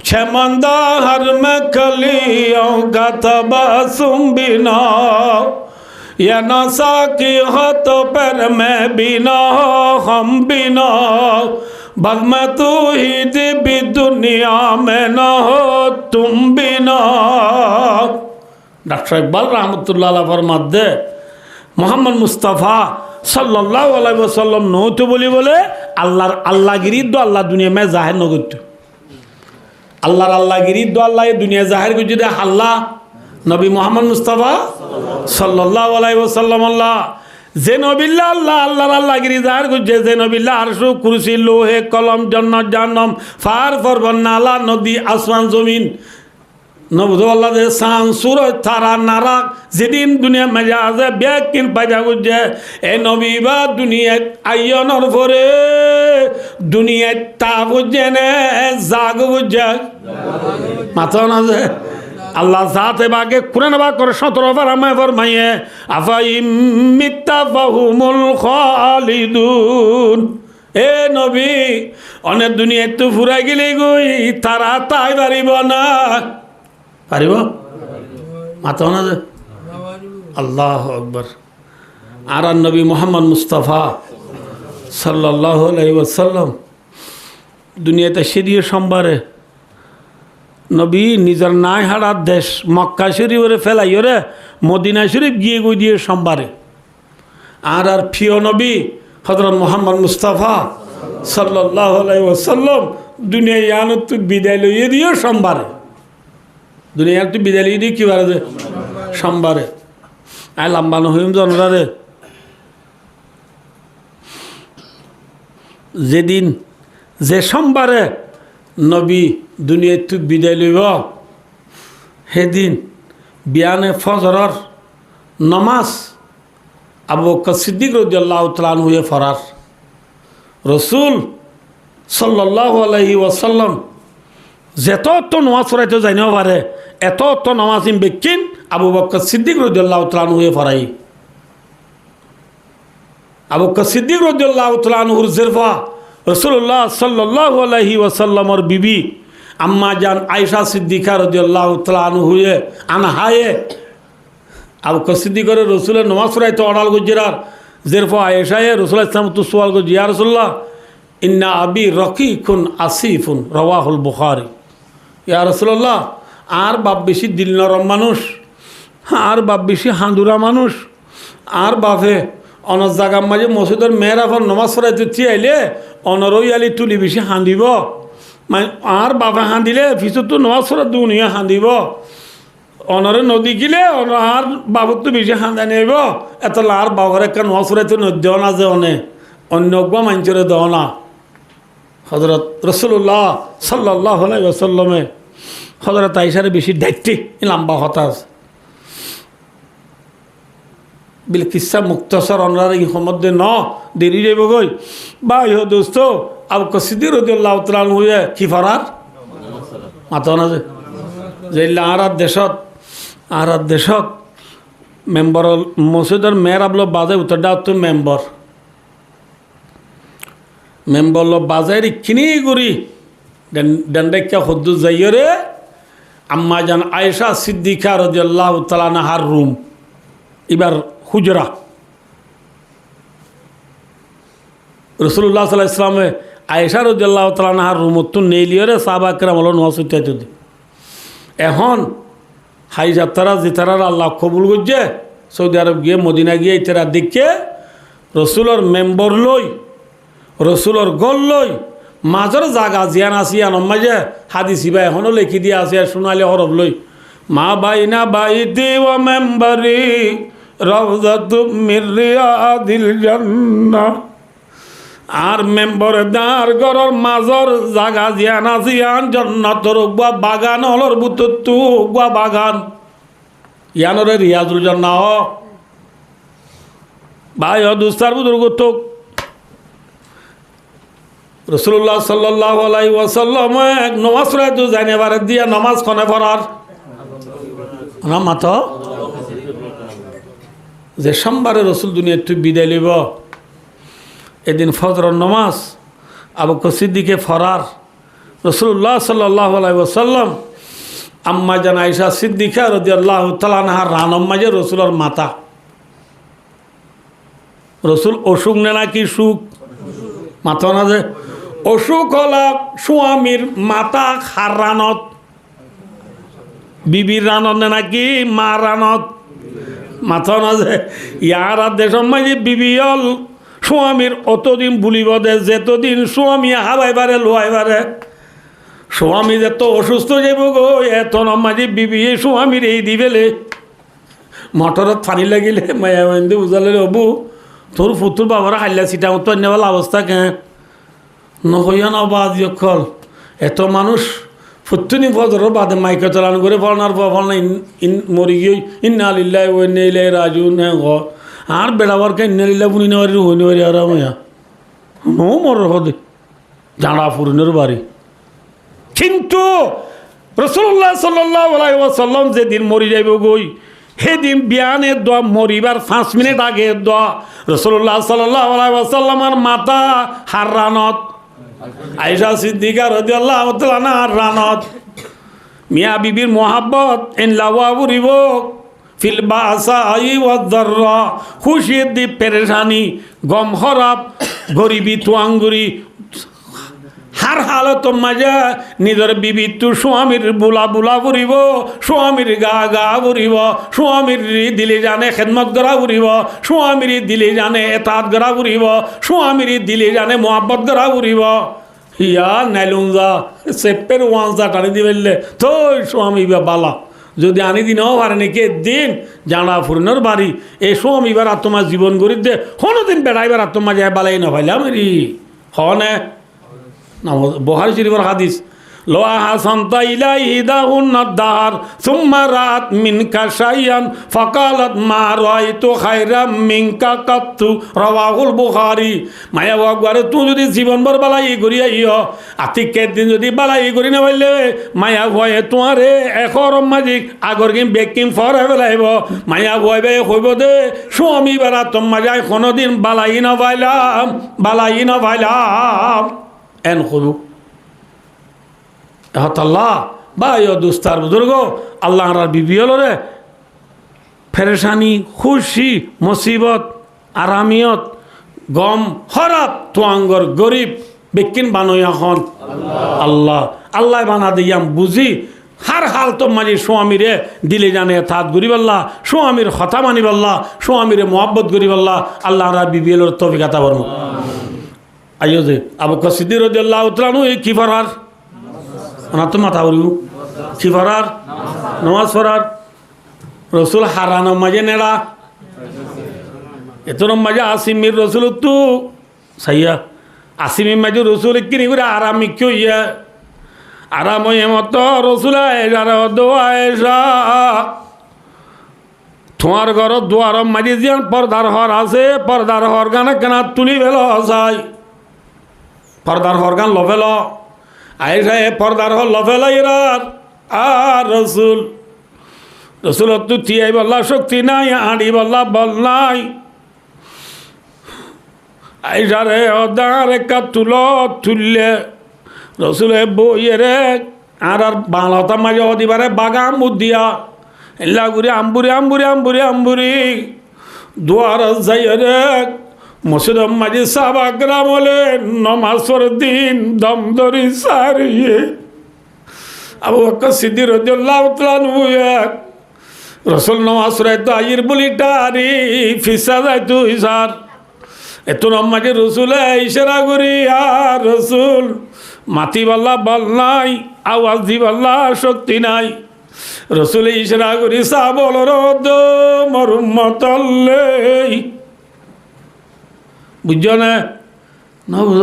ছমন্দা হর মখলিও গতবাসুম বিনা या नसा की हो तो पर मैं बिना हम बिना बस मैं तू ही भी दुनिया में न हो तुम बिना डॉक्टर इकबाल रहमतुल्लाह अलैह फरमाते मोहम्मद मुस्तफ़ा सल्लल्लाहु अलैहि वसल्लम नो तो बोले अल्लाहगिरी दो अल्लाह दुनिया में जाहिर न करते अल्लाहगिरी दो अल्लाह ये दुनिया जाहिर कर दे अल्लाह नबी मोहम्मद मुस्तफ़ा सल्लल्लाहु अलैहि वसल्लम अल्लाह जे नबिल्ला अल्लाह अल्लाहगिरी जाहिर करছে যে নবিল্লাহ আরশ কুরসি লোহে কলম জান্নাত জাহান্নাম ফার পর্বত নালা নদী আসমান জমিন নবুদ আল্লাহ যে সান সূরজ তারা নারাক যেদিন দুনিয়া মজা আছে ব্যাকিন পাজা করছে এ নবী বা দুনিয়া আইয়নর পরে দুনিয়া তা বুঝে না জাগ বুঝে মাথা না যে আল্লাহ জাতে বাগে কুরআন বা করে 17 বার আমায় ফরমাইয়ে আফাইম মিত্তাফাহুমুল খালিদুন এ নবী অনেক দুনিয়া তো ফুরাই গেলে গই তারা তাই পারিব না পারিব মাথা না যে আল্লাহু আকবার আর নবী মোহাম্মদ মুস্তাফা সাল্লাল্লাহু আলাইহি ওয়াসাল্লাম দুনিয়াতে সেদিয়ে সোমবারে নবী নিজের নাই হারার দেশ মক্কা শরীফে ফেলাই রে মদিনা শরীফ গিয়ে গই দিয়ে সোমবারে আর প্রিয় নবী হযরত মুহাম্মদ মুস্তাফা সাল্লাল্লাহু আলাইহি ওয়াসাল্লাম দুনিয়া ইয়ানত বিদায় লইয়ে দিয়ে সোমবারে দুনিয়ার তুই বিদায় লইয়ে দিয়ে কি বারে দে সোমবারে আই লম্বানো হইম জনরারে যেদিন যে সোমবারে নবী দুনিয়া তুই বিদায় লইব সেদিন বিয়ানে ফজরর নমাজ আবু বকর সিদ্দিক রাদিয়াল্লাহু তাআলা আনহু ফরার। রসুল সাল্লাল্লাহু আলাইহি ওয়াসাল্লাম যেত নমাজ পড়াইতে জানিও পারে এত নমাজ ব্যক্তিন আবু বকর সিদ্দিক রাদিয়াল্লাহু তাআলা আনহু ফরাই। আবু বকর সিদ্দিক রাদিয়াল্লাহু তাআলা আনহুর জিরফা রাসূলুল্লাহ সাল্লাল্লাহু আলাইহি ওয়াসাল্লামর বিবি আম্মা জান আয়েশা সিদ্দিকা রাদিয়াল্লাহু তাআলা আনহায়ে আবু বকর সিদ্দিকের রসুলের নমাজ পড়াইতে অর্ডার গুজরার জিরফা আয়েশায়ে রাসূল ইসলাম তো সুয়াল গো ইয়া রাসূলুল্লাহ ইন্না আবি রকিকুন আসিফুন রাওয়াহুল বুখারী। ইয়া রাসূলুল্লাহ আর বাপ বেশি দিল নরম মানুষ, আর বাপ বেশি হাঁদুরা মানুষ, আর বাপে অনর জাগার মাঝে মসজিদের মেয়েরা এখন নমাজ পড়াইতে আইলে অনরই আলি তুলি বেশি হাঁদিব, মানে আর বাপে হাঁদিলে পিছত তো নমাজ পড়া দুনিয়া হাঁদিব, অনরে নদী গিলে আর বাবুর তো বেশি হাঁদা নেব এত আর বাবার একটা নমাজ পড়াইতে দেও না যে অন্য মাঞ্চরে দেও না। হজরত রসুল্লাহ সাল্লাল্লাহু আলাইহি ওয়াসাল্লামে হজরত আয়েশার বেশি দায়িত্বে লম্বা হতাশ বিল কিসা মুক্তসর অনার এই সম্বন্ধে ন দেরি যাইব গই বা ইহ দোস্ত আবু বকর সিদ্দিক রাদিয়াল্লাহু তাআলা আনহু কি ফরার মাথা না যে আর দেশত মেম্বার মসজিদের মেয়ের আবলো বাজে উত্তরটা তো মেম্বার বাজার কিনি করি ডেন্ডাইকা হদ্দু যাইরে আম্মা জান আয়েশা সিদ্দিকা রাদিয়াল্লাহু তাআলা আনহার রুম এবার হুজরা রাসূলুল্লাহ সাল্লাল্লাহু আলাইহি ওয়াসাল্লামে আয়েশা রাদিয়াল্লাহু তাআলা আনহার রুম তো নেইলিয়রে সাহাবা کرام হলো নওয়াজ উঠাইতে দি। এখন হাই যাত্রা জিতারার আল্লাহ কবুল করছে সৌদি আরব গিয়ে মদিনা গিয়ে ইতারা দেখে রসুলর মেম্বর লই রসুলর গল লই মাজর জাগা জিয়ান আসিয়ান মাঝে হাদিস বা এখনও লিখি দিয়ে আসিয়া শোনালে হরফ লই মা বাইনা বাইতি ওয়া মেম্বারি রাউযাতুম মির রিয়াদিল জান্নাহ। আর মেম্বর দার গরর মাজর জাগা জিয়ান আসিয়ান জান্নাতর উগবা বাগান হলর বুততু উগবা বাগান ইয়ানরে রিয়াজুল জান্নাহ ভাই দুস্তার বুজুর্গ তো রাসূলুল্লাহ সাল্লাল্লাহু আলাইহি ওয়াসাল্লাম এক নমাজ পড়াইতে জানে বারে দিয়া নামাজ কোনে পড়ার না মাথা যে সোমবারে রসুল দুনিয়া তুই বিদায় লইব এদিন ফজরের নামাজ আবু বকর সিদ্দিকে ফরার রাসূলুল্লাহ সাল্লাল্লাহু আলাইহি ওয়াসাল্লাম আম্মা জান আয়েশা সিদ্দিকা রাদিয়াল্লাহু তাআলা আনহার রানম মাঝে রসুলের মাতা রসুল অসুখ নে নাকি সুখ মাথা না যে অসুখ হলা স্বামীর মাতা খার রানত বিবির রানত নে নাকি মা রানত মাথা না যে ইয়ার দেশের মাঝে বিবি হল স্বামীর অতদিন ভুলিব দে যেতদিন স্বামী হাবাইবারে লোয়াইবারে স্বামী যে তো অসুস্থ যাইব গো এত মাঝে বিবি স্বামীর এই দিবেলে মটরত পানি লাগিলে মায়া বন্ধু বুঝালে অবু তোর পুতুর বাবার হাইলা সিটা তো অন্যবেলা অবস্থা কে নহইয়া না বাদ যখন এত মানুষ ফুতুনি ফজর বাদে মাইকে চালান করে ফলনার ফল না মরি গিয়ে ইন্না লিল্লাহি ওয়া ইন্না ইলাইহি রাজিউন আর বেড়াবার কে ইন্না লিল্লাহি বুনি নেওয়ারি হইনি ওরি আর মায়া নো মর হদে জানা ফুরনের বাড়ি কিন্তু রাসূলুল্লাহ সাল্লাল্লাহু আলাইহি ওয়াসাল্লাম যেদিন মরি যাইব গই সেদিন বিয়ানের দোয়া মরিবার 5 মিনিট আগে দোয়া রাসূলুল্লাহ সাল্লাল্লাহু আলাইহি ওয়াসাল্লামের মাতা হাররানত আয়েশা সিদ্দিকা রাদিয়াল্লাহু তাআলা আনহার রানত মিয়া বিবির মোহাব্বত এন লাওয়াবুরিব ফিল বাসাই ওয়াদ দাররা খুশি দি পেরেশানি গম খরাব গরিবি তুয়াঙ্গুরি হার হালত মাঝে নিজের বিবি তু স্বামীর বুলা বুলা ফুরিব স্বামীর গা গা ফুরিব স্বামীর দিলে জানে খেদমত করা ফুরিব স্বামীর দিলে জানে এতাত করা ফুরিব স্বামীর দিলে জানে মোহাব্বত করা ফুরিব ইয়া নাইলুঞ্জা সেপের ওয়াঞ্জা টানি দিবেললে তো স্বামী বা বালা যদি আনি দিনও পারে নাকি দিন জানা ফুরনের বাড়ি এই স্বামী এবার আর তোমার জীবন গরিব দে কোনোদিন বেড়াইবার আর তোমার যায় বালাই না ভাইলাম রি হনে না বুখারী শরীফের হাদিস লোয়া হাসান্তা ইলাইহি দাহুন্নাদ দাহার সুম্মা রাত মিনকা শাইয়ান ফাকালাত মা রাআইতু খায়রাম মিনকা কাত্তু রাওয়াহুল বুখারী। মায়া একবারে তুই যদি জীবনভর বালাই করি আইও আতিকের দিন যদি বালাই করি না পাইলে মায়া ভয়ে তোমারে এখর মাঝি আগর কিম বেকিম ফরে ফেলাইব। মায়া ভয় বে হইব দে স্বামী বেড়া তোমা যায় কোনোদিন বালাই না পাইলাম এন হলু আল্লাহ বা ইয় দুস্তার বুজুর্গ আল্লাহ আর বিবি হল রে ফেরেশানি খুশি মুসিবত আরামিয়ত গম হরাত তোয়াঙ্গর গরিব বেকিন বানই এখন আল্লাহ আল্লাহ বানা দিয়াম বুঝি হার হাল তো মাঝি স্বামীরে দিলে জানে থাত গরিবাল্লাহ স্বামীর হতা মানিবাল্লাহ স্বামীরে মোহাব্বত গরিবাল্লাহ আল্লাহ আর বিবি হল তফিকাতা বর্ম আইও যে আবু বকর সিদ্দিক রাদিয়াল্লাহু তাআলা এই কি ফরার ওনা তো মাথা উড়িও কি ফরার নামাজ ফরার রসুল হারানো মাঝে নেড়া এতরম মাঝে আসিমির রসুল তু সাইয়া আসিমির মাঝে রসুল কিনি করে আরামি কেউ ইয়া আরাম মত রসুল তোমার ঘর দুয়ার মাঝে যে পর্দার হর আছে পর্দার হর গানে কেনা তুলি ফেল যাই পর্দার হর গান লফেল আইসা পর্দার হর লফেল আর রসুল রসুল তু তিয়াই বল্লা শক্তি নাই আড়ি বল্লা বল নাই আইসা রে অদার একা তুললে রসুলে বইয়েরে আর বাংলাটা মাঝে অদিবারে বাগাম দিয়া এলা ঘুরে আম্বুরি দুয়ার যাই রে মসজিদ মাঝে সাবাগ্রাম হলে নমাজর দিন দম ধরি সারিয়ে আবু বকর সিদ্দিক রাদিয়াল্লাহু তাআলা আনহু রসুল নমাজ রাইতো আইর বলি টারি ফিসা যাইতো ইসার এত মাঝে রসুলে ইশারা করি আর রসুল মাতি বাল্লা বল নাই আওয়াজ দি বাল্লা শক্তি নাই রসুল ইশারা করি সা বল রদ মরুমতল্লে বুঝছো না বুঝ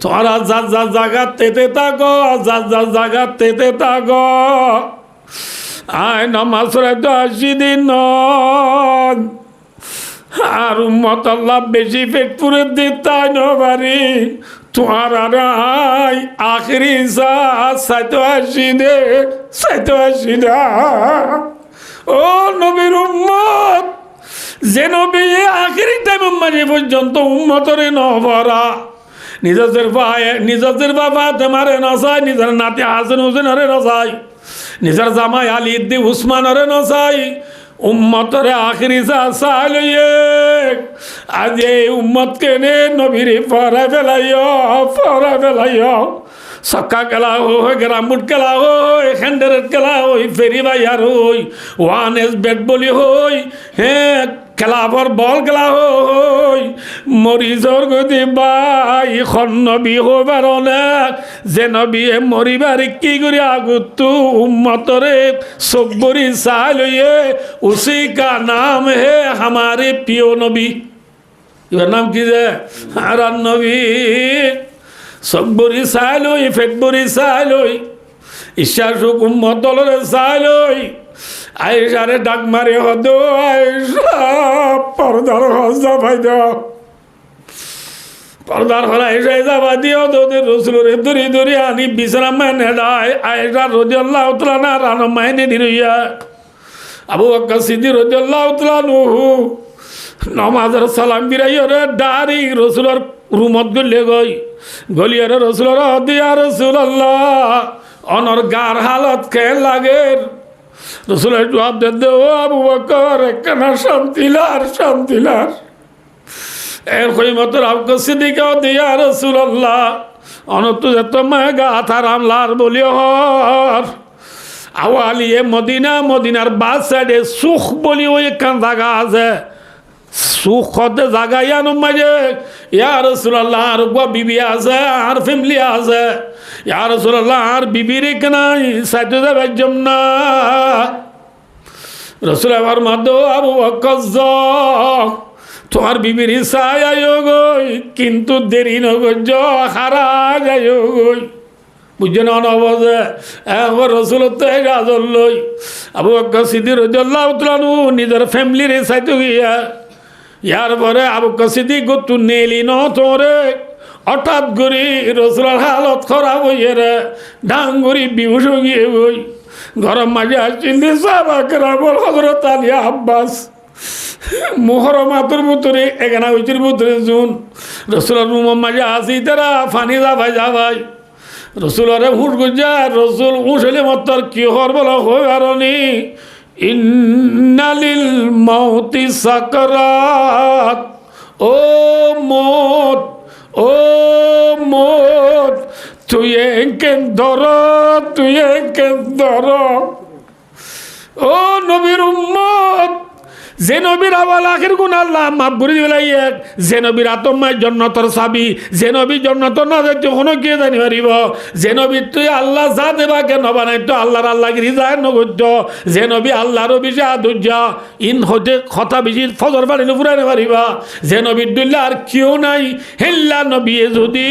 তোরা যা জায়গা তেতে থাকো যা জায়গা তেতে থাকো আয় নামাজ রাইতো 80 দিন আর উম্মত আল্লাহ বেশি পেট পুরে দিতাই নবারি তোমার আর আখেরি সাইতো আসি দে ও নবীর উম্মত যে নবী আখেরি টাইম মাঝে পর্যন্ত উম্মতরে নভরা নিজের বাবা তোমারে নসাই নিজের নাতি হাসান হুসেনরে নসাই নিজের জামাই আলী ইদ্দি উসমানরে নসাই উম্মতরে আখরি সাইয়ে আজ এই উম্মতকে নে নবীরে ফরা ফেলাইও সক্কা খেলা হই গ্রামুট খেলা হই হ্যান্ডেরের খেলা হই ফেরি বাইয়ার হই ওয়ান এস ব্যাট বলি হই হ্যাঁ খেলাফর বল খেলা হই মরিজর গদি বাই খন নবী হইবার অনেক যে নবী মরিবার কি করে আগতু উম্মতরে সব্বরি চাই লইয়ে উসি কা নাম হে হামারে প্রিয় নবী এর নাম কি যে আর নবী সব্বরি চাই লই ফেটবরি চাই লই ঈশ্বর সুখ উম্মতলরে চাই লই আয়েশারে ডাক মারে হদ আয়েশা পর্দার হজ যাবাই দাও পর্দার হল আয়েশায় যাবা দিও তোদের রসুলরে দূরি আনি বিছানা মেনে ডায় আয়েশা রাদিয়াল্লাহু তাআলা না রানো মাইনে দিরইয়া আবু বকর সিদ্দিক রাদিয়াল্লাহু তাআলা নহু নামাজের সালাম বিরাইরে দাঁড়ি রসুলের রুমত গলিয়ারে রসুলের দিয়া রাসূলুল্লাহ অনর গার হালত কে লাগে রসুলের জবাব দে ও আবু বকর একখানা শান্তিলার এর কইমত আবু বকর সিদ্দিক দিয়া রাসূলুল্লাহ অনত যত মেগা আথারাম লার বলিও হর আওয়ালিয়ে মদিনার বাস সাইডে সুখ বলি ওই একখান জায়গা আছে সুখ হতে জায়গা ইয়ানো মাঝে ইয়া রাসূলুল্লাহ আর বিবি আছে আর ফ্যামিলি আছে ইয়া রাসূলুল্লাহ আর বিবির কেনাই সাইতে যাবে জমনা রসুল আবার মাদো আবু বকর তোমার বিবির ইসায় গই কিন্তু দেরি নগজ হারা যায় গই বুঝছেন অনবজে রসুলত গাজল লই আবু বকর সিদ্দিক রাদিয়াল্লাহু তাআলা নিজের ফ্যামিলির সাইতে গিয়া ইয়ার পরে আবু বকর সিদ্দিক গতু নেলি ন তোরে হঠাৎ করে রসুলের হালত খারাপ হইয়ে রে ডাঙ্গুরি বিহুশ গিয়ে বই গরম মাঝে আসছেন সাহাবাকেরা বল হযরত আলী আব্বাস মোহরমাতুর ভিতরে এখানে হইতির ভিতরে জুন রসুলের রুমের মাঝে আসি তারা ফানি যাবাই রসুলের হুঁশ গুজা রসুল হুঁশ হলে মতর কি হর বলা হয় কারণে ইন্নালিল মাউতি সাকরাত ও মত ও মত তুই একেন ধর ও নবীর উম্মত যে নবীর আওয়াল আখির গুণ আল্লাহ মাফ করে দিলাই এক যে নবীর আতম্মায় জন্নতর চাবি যে নবী জন্নতর না যাইতে কোনো কে জানি পারিব যে নবী তুই আল্লাহ যা দেবা কেন বানাই তো আল্লাহগিরি যায় নগদ্য যে নবী আল্লাহরও বেশি আদুর্য ইন হতে কথা বেশি ফজর বাড়িলে ফুরাইতে পারিবা যে নবীর দুল্লা আর কেউ নাই হেল্লা নবী যদি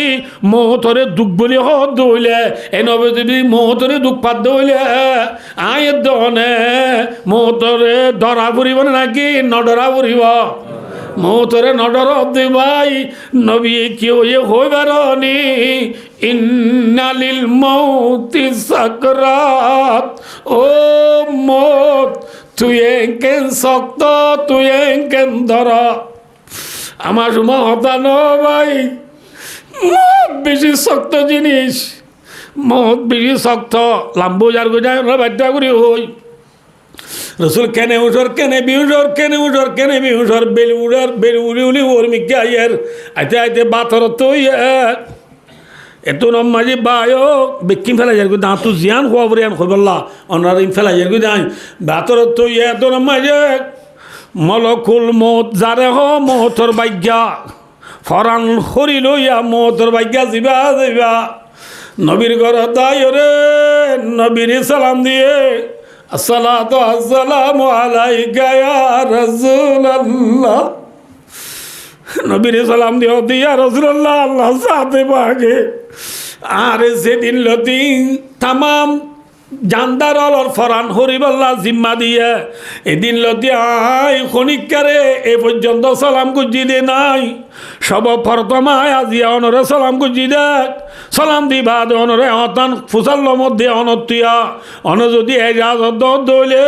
মহতরে দুঃখ বলি হত দইলে এ নবী যদি মহতরে দুঃখ পাত দইলে আয়ের দহনে মহতরে ধরা ফুরিব নাকি নডরা ফুরিব মৌতরে নডর দিবাই নবী কেউ হইবার নি ইন্নালিল মৌতি সাকরাত ও মত তুই একেন শক্ত তুই একেন ধর আমার সময় হতা ন ভাই মত বেশি শক্ত জিনিস মত বেশি শক্ত লাম্বু যার গুজায় বাধ্য করি হই রসুল কেনে উঠর কেনে বিহুসর বেলি উড়ি ওর মিকে আইয়ের আইতে বাতর তো এত নমাজি বায়ো বেকিম ফেলা যার দাঁতু জিয়ান হওয়া বলে হইবল্লা অনার ফেলা যার দাঁই বাতর তো এত নমাজে মলকুল মত যারে হ মহতর বাজ্ঞা ফরান হরি লইয়া মহতর বাজ্ঞা যাবা নবীর ঘর তাই রে নবীর সালাম দিয়ে আসসালাতু আসসালামু আলাইকা ইয়া রাসূলুল্লাহ নবীর সালাম দিও দিয়া রাসূলুল্লাহ আল্লাহ সাথে পাকে আর সেদিন লতি তামাম জানদার অলর ফরান হরিবাল্লাহ জিম্মা দিয়ে এদিন লতি আই খনিকারে এ পর্যন্ত সালাম গুজি দে নাই সব ফরতমায় আজিয়া অনরে সালাম গুজি দেখ সালাম দিবা দে অনরে অতান ফুসাল্ল মধ্যে অনতিয়া অন যদি এজাজত দইলে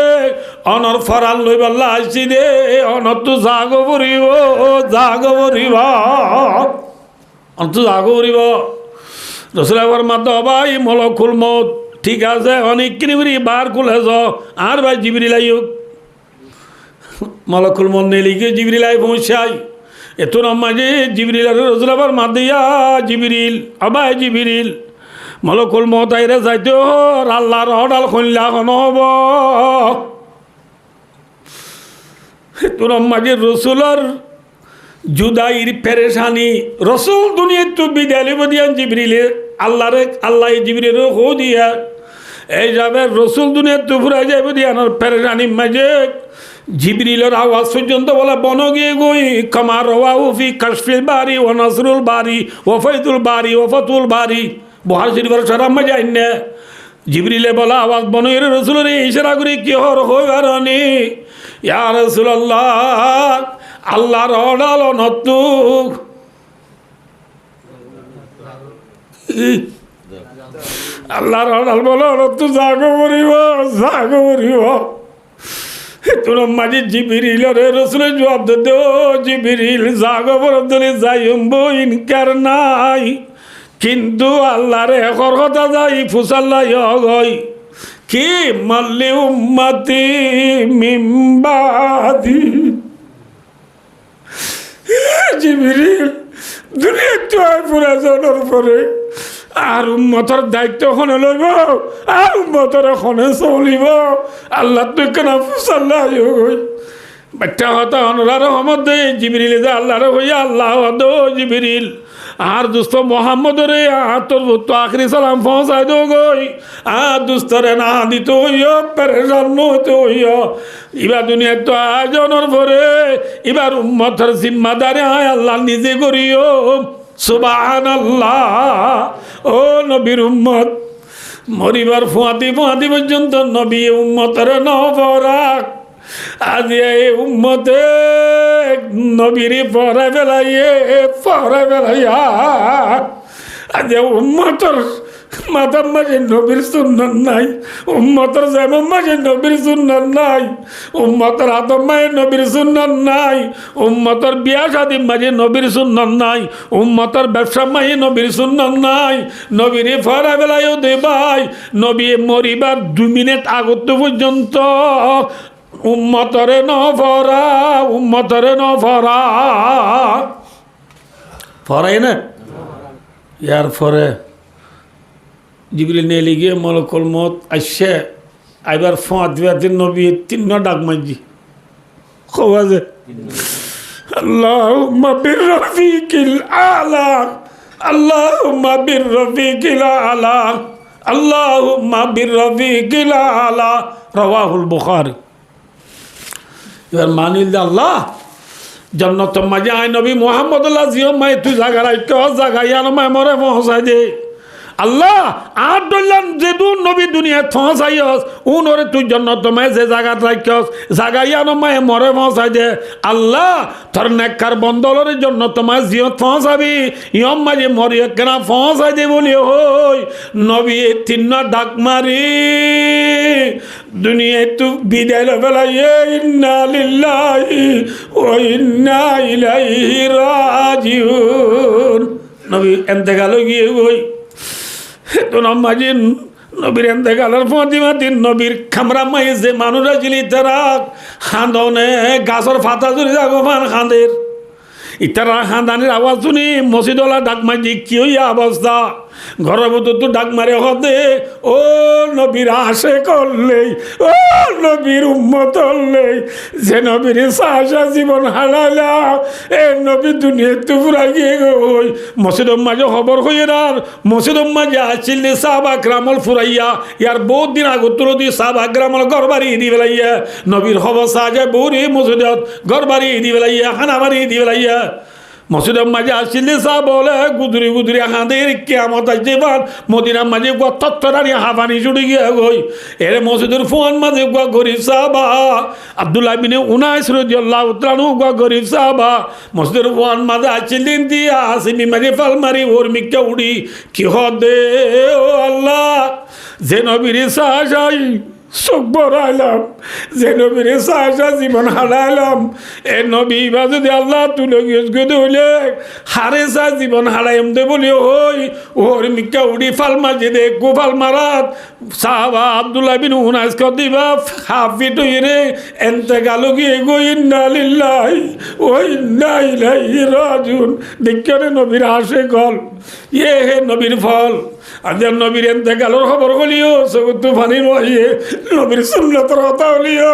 অনর ফরান লইবাল্লাহ আসছি দে অনত জাগ ভরিব অন্ত জাগ ভরিব রসুলাবার মাত্র ভাই মলকুল মত ঠিক আছে অনেক কিনিবরি বার খুলে আর ভাই জিবরিল আইক মলকুল মত নেলিকে জিবরিল আই পৌঁছাই এত মাঝে জিবরিল আর রসুলাবার মাত দিয়া জিবরিল আবাই জিবরিল মলকুল মত আইরে যাইতে আল্লাহর হডাল খনলা হব এত মাঝে রসুলর জুদাইর পেরেশানি রসুল দুনিয়া তো বিদায় লিব দিয়ান জিবরিলে আল্লাহ জিবরিল হো দিয়া এই যাবে রসুল দুনিয়া তো ফুরাই যাবে দিয়ানোর পেরেশানি মাঝে জিবরিলের আওয়াজ পর্যন্ত বলে বন গিয়ে গই কামার ওয়াউফি কাশফিল বারি ও নসরুল বারি ও ফৈতুল বারি ও ফতুল বারি বহার শরীফের সরাম মাঝে আইনে জিবরিলে বলা আওয়াজ বনগিয়ে রসুলের ইশারা করি কি হর হইবার নি ইয়া রাসূলুল্লাহ আল্লাহর অডাল নতুক আল্লাহর অডাল বলো নতু জাগ করিব তোর মাঝে জিবরিল রে রসুল জবাব দে জিবরিল জাগ বরদলে যাইম ইনকার নাই কিন্তু আল্লাহরে একর কথা যাই ফুসাল্লাই হই কি মাল্লি উম্মতি মিম্বাদি জিবরিল দুনিয়া তো পুরা জনের পরে আর উম্মতর দায়িত্ব খনে লইব আর উম্মতর খনে চলিব আল্লাহ তো কেন ফুসাল্লাহ হই বাচ্চা হতা অনুরার রহমত দে জিবরিল যে আল্লাহরে হইয়া আল্লাহ দো জিবরিল আর দুস্থ মোহাম্মদরে তোর তো আখরি সালাম পৌঁছাই দো গই আর দুস্তরে না দিত হইয় পেরেশান হইতে হইয় এবার দুনিয়া তো আয়োজনের পরে এবার উম্মতের জিম্মাদারি আয় আল্লাহ নিজে করিও সুবহানাল্লাহ ও নবীর উম্মত মরিবার ফুয়াতি ফুয়াতি পর্যন্ত নবী উম্মতের নবরাক আজ এই উম্মতে নবীরে পড়ায় ফেলাইয়া আজ উম্মতর মাথার মাঝে নবীর সুন্নাত নাই, উম্মতর জামার মাঝে নবীর সুন্নাত নাই, উম্মতর হাতের মাঝে নবীর সুন্নাত নাই, উম্মতর বিয়া শাদীর মাঝে নবীর সুন্নাত নাই, উম্মতর ব্যবসার মাঝে নবীর সুন্নাত নাই। নবীরে ফরা বেলায়ও দে ভাই, নবী মরিবার 2 মিনিট আগত পর্যন্ত উম্মতরে নফরা ফরাই না। ইয়ার পরে জিবরিল নিয়ে গিয়ে মলকুল মত আসছে, আইবার ফাঁদ দিন নবী 3 ডাক মারজি খোয়া যে আল্লাহুম্মা বিররফিকিল আলা, আল্লাহুম্মা বিররফিকিল আলা, আল্লাহুম্মা বিররফিকিল আলা, রাওয়াহুল বুখারী। এবার মানিল দে আল্লাহ জন্নত মাঝে আই নবী মুহাম্মদুল্লাহ জিও মাই তুই জায়গা রাখতে জায়গা ইয়ান মাই মরে পৌঁছাই দে আল্লাহ। আর বললাম যে দু নবী দুনিয়া পৌঁছাইস উনরে তুই জন্নত মাই যে জায়গা রাখস জায়গা ইয়ান মাই মরে পৌঁছাই দে আল্লাহ। তোর নেককার বন্দলের জন্য তোমার জিও পৌঁছাবি ইয়ম মাঝে মরিয়ে কেনা পৌঁছাই দে বলি হই নবী 3 ডাক মারি দুনিয়ায় তু বিদায় বেলাইয়ে ইন্না লিল্লাহি ওয়া ইন্না ইলাইহি রাজিউন। নবী এন্তেকাল গিয়ে গই তো নমাজি নবীর এন্তেকালের প্রতিমাদিন নবীর খামরা মাই যে মানুষরা ছিলি তারা খান্দনে গাছের ফাতা জুড়ে যাগোমান খান্দের ইতারা খান্দানির আওয়াজ শুনি মসজিদওয়ালা ডাক মাঝি কি হইয়া অবস্থা ঘরের ভিতর তো ডাক মারে হতে ও নবীর আশে করলেই ও নবীর উম্মত হলেই যে নবীর সাহসা জীবন হারাইলা এ নবী দুনিয়া তো পুরা গিয়ে গই মসজিদের মাঝে খবর হয়ে আর মসজিদের মাঝে আসছিল সাহাবা গ্রামল ফুরাইয়া ইয়ার বহুত দিন আগত দি সাহাবা গ্রামল ঘর বাড়ি দি বেলাইয়া নবীর খবর সাহায্যে বৌরি মসজিদত ঘর বাড়ি দি বেলাইয়া খানা বাড়ি দি বেলাইয়া মসজিদের মাঝে আসলে সা বলে গুদুরি গুদুরি হাঁদের কেমত আসছে বাদ মদিনার মাঝে গুয়া তত্তরানি হাফানি ছুটে গিয়ে গই এর মসজিদের ফোন মাঝে গুয়া গরিব সাহাবা আব্দুল্লাহ বিন উনাইস রাদিয়াল্লাহু তাআলা গুয়া গরিব সাহাবা মসজিদের ফোন মাঝে আসছিলেন দিয়া আসিমি মাঝে ফাল মারি ওর মিক্কা উড়ি কি হদে ও আল্লাহ যে নবীর সাহায্য চোখ বড়াইলাম যে নবীর সাহসা জীবন হারাইলাম এ নবী বা যদি আল্লাহ তুলে গিয়ে হইলে হারে চা জীবন হারাইম দে বলি হই ওর মিক্কা উড়ি ফাল মাঝে দে গোপাল মারাত সাহাবা আব্দুল্লাহ বিন উনাইস দিবা হাফিট হইরে এনতে গালো গিয়ে গো ইন্না লিল্লাহি ওয়া ইন্না ইলাইহি রাজিউন। দেখরে নবীর হাসে গল ইয়ে হে নবীর ফল আজ নবীর এনতে গালোর খবর হলিও সগুত ফানি নইয়ে নবীর সুন্নতর কথা হলিও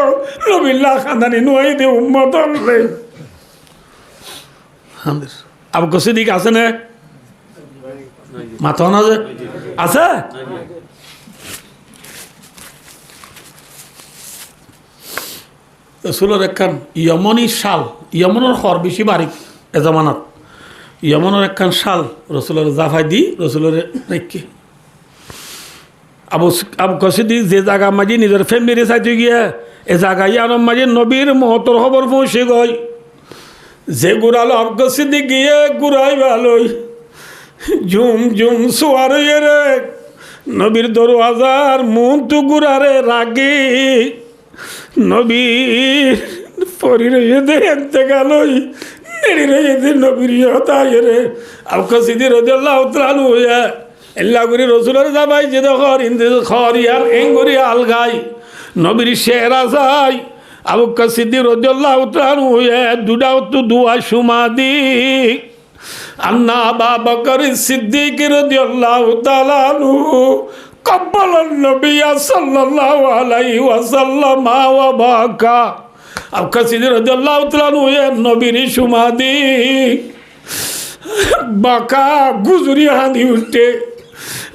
নবীর লা খানদানি নই দে উম্মত হলে আবু বকর সিদ্দিক আছে না মাথা না যে আছে রসুলের একখান ইয়মনি শাল ইয়মনের খর বেশি বারিক এ জামানাত ইয়মনের একখান শাল রসুলের জাফাই দি রসুলের নাকি আবু বকর সিদ্দিক যে জায়গা মাঝে নিজের ফ্যামিলি চাইতে গিয়ে এ জায়গায় ইয়ানোর মাঝে নবীর মহতর খবর পৌঁছে গই যে গুড়ালো আবু বকর সিদ্দিক গিয়ে গুড়াই ভালোই ঝুম ঝুম সোয়ার রে নবীর দরওয়াজার মুখ তো গুড়ারে রাগি নবীর পরি রয়ে দে এনতে গেলই নেড়ি রয়ে দে নবীর হতাই রে আবু বকর সিদ্দিক রাদিয়াল্লাহু তাআলা হইয়া এল্লা করে রসুলের যাবাই যে খর ইন্দে খর ইয়ার এঙ্গুরি আলগাই নবীর শেরা যাই আবু বকর সিদ্দিক রাদিয়াল্লাহু তাআলা হইয়া দুডাও তো দুয়া সুমাদি আন্না আবু বকর সিদ্দিক রাদিয়াল্লাহু তাআলা আনহু কব্বালান নবী সাল্লাল্লাহু আলাইহি ওয়াসাল্লাম ওয়া বাকা। আবু বকর সিদ্দিক রাদিয়াল্লাহু তাআলা হইয়া নবীর সুমাদি বাকা গুজরি হাঁদি উঠে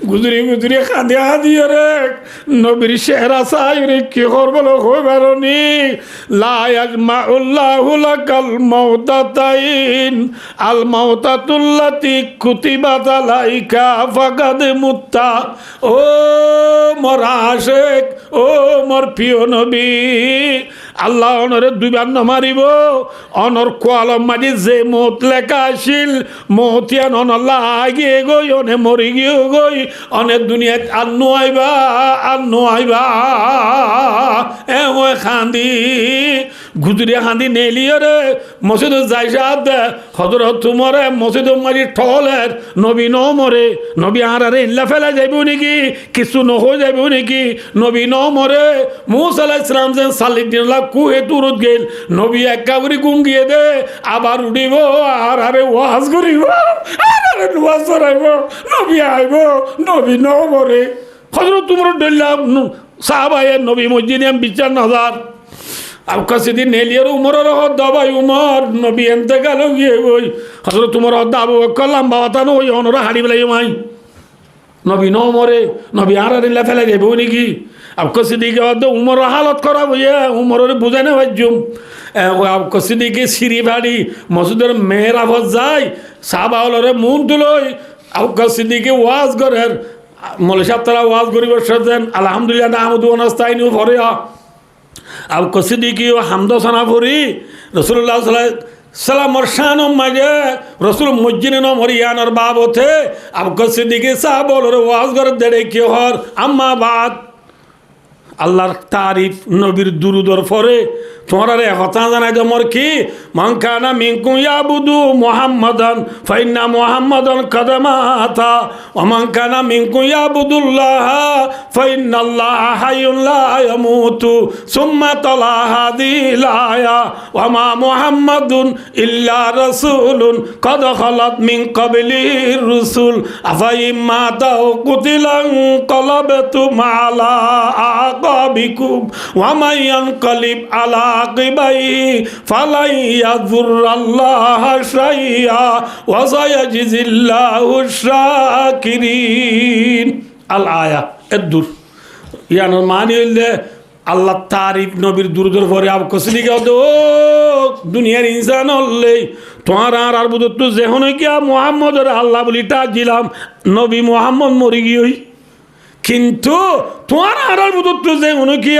গুজরি গুজরি খাঁদে হাদিয়ে রে নবীর চেহারা চাই রে কি করবো হয়ে পারি লায়াজমাউল্লাহু লাকাল মাউতাতাইন আল মাউতাতুল্লাতি কুতিবাত আলাইকা ফাকাদ মুত্তা। ও মোর আশিক, ও মোর প্রিয় নবী, আল্লাহ অনরে দুইবার নমারিব। অনর কোয়ালম মাঝে যে মত লেখা আসিল মতিয়ান অনল্লা আগিয়ে গই অনে মরি গিয়ে গই অনেক দুনিয়াত আন্নু আইবা এ খান্দি গুজরি খান্দি নেলিও রে মসজিদ যাইসাদ হজরত তুমরে মসজিদ মারি ঠলের নবী ন মরে নবী আর ইল্লা ফেলা যাইব নাকি কিছু নহয়ে যাইব নাকি নবী ন মরে মুসা আলাইহিস সালাম যে সালিক দিনলা কুহে তুরত গেল নবী একাবরি গুঙ্গিয়ে দে আবার উঠিব আর ওয়াজ করিব আর ওয়াজ করাইব নবী আইব নবী ন মরে হজরত তুমর ডল্লা সাহাবায়ে নবী মসজিদে বিচার নজার आपका सीधी नेलियर उमर हद्दा भाई उमर नबी एंतेकाल गए गई हजरत तुमर हद्दा आबू बकर लम्बा बाता नो अनरा हाड़ी बेलाई माई नबी न मरे नबी आर फेला जाब नाकि आपका सीधी के हद्दा उमर हालत खराब हुए उमर बुझाई ना भाज्युम आपका सीधी के सिरी भाड़ी मसुদের मेहराफत যায় সাহাবাওয়ালরে মুন তুলই आपका सीधी के ওয়াজ করেন মৌলভী সাহেব তারা ওয়াজ করিব সেন আলহামদুলিল্লাহ নাহমাদুহু ওয়া নাস্তাইনুহু ফরিয়া अब कसिदी की हमदो सना फुरी रसूलुल्लाह सल्लल्लाहु अलैहि वसल्लम शानो मजे रसूल मस्जिद न मरियान और बाब थे अब कसिदी के साहब बोल वाज कर देड़े की और अम्मा बात আল্লাহর তারিফ নবীর দুরুদর পরে তোমার কথা জানাই তোমার কি মান কানা মিনকুম ইয়াবুদু মুহাম্মাদান ফাইন্না মুহাম্মাদান কাদামাতা ওয়া মান কানা মিনকুম ইয়াবুদুল্লাহ ফাইন্নাল্লাহা হাইয়ুন লা ইয়ামুতু সুম্মা তালা হাযিহিল আয়া ওয়া মা মুহাম্মাদুন ইল্লা রাসূলুন কদ খালাত মিন ক্বাবলিহির রুসুল আফাইম্মা তাও কুতিলান কলাবাতুম আলা আকাবিকুম ওয়া মান ইয়ানকালিব আলা আকিবাইহি ফালাই ইয়াযুররাল্লাহা শাইআ ওয়া সায়াজিজিল্লাহু শাকিরিন আল আয়া এদুর ইয়ান মানে হইলে আল্লাহ তারিফ নবীর দুরুদের পরে আব কসলি গাও দো দুনিয়ার ইনসান হলে তোমার আর বুদত যে হন কি মুহাম্মদের আল্লাহ বলিটা দিলাম নবী মুহাম্মদ মরি গিয়ে কিন্তু তোমার আর বুদত যে হন কি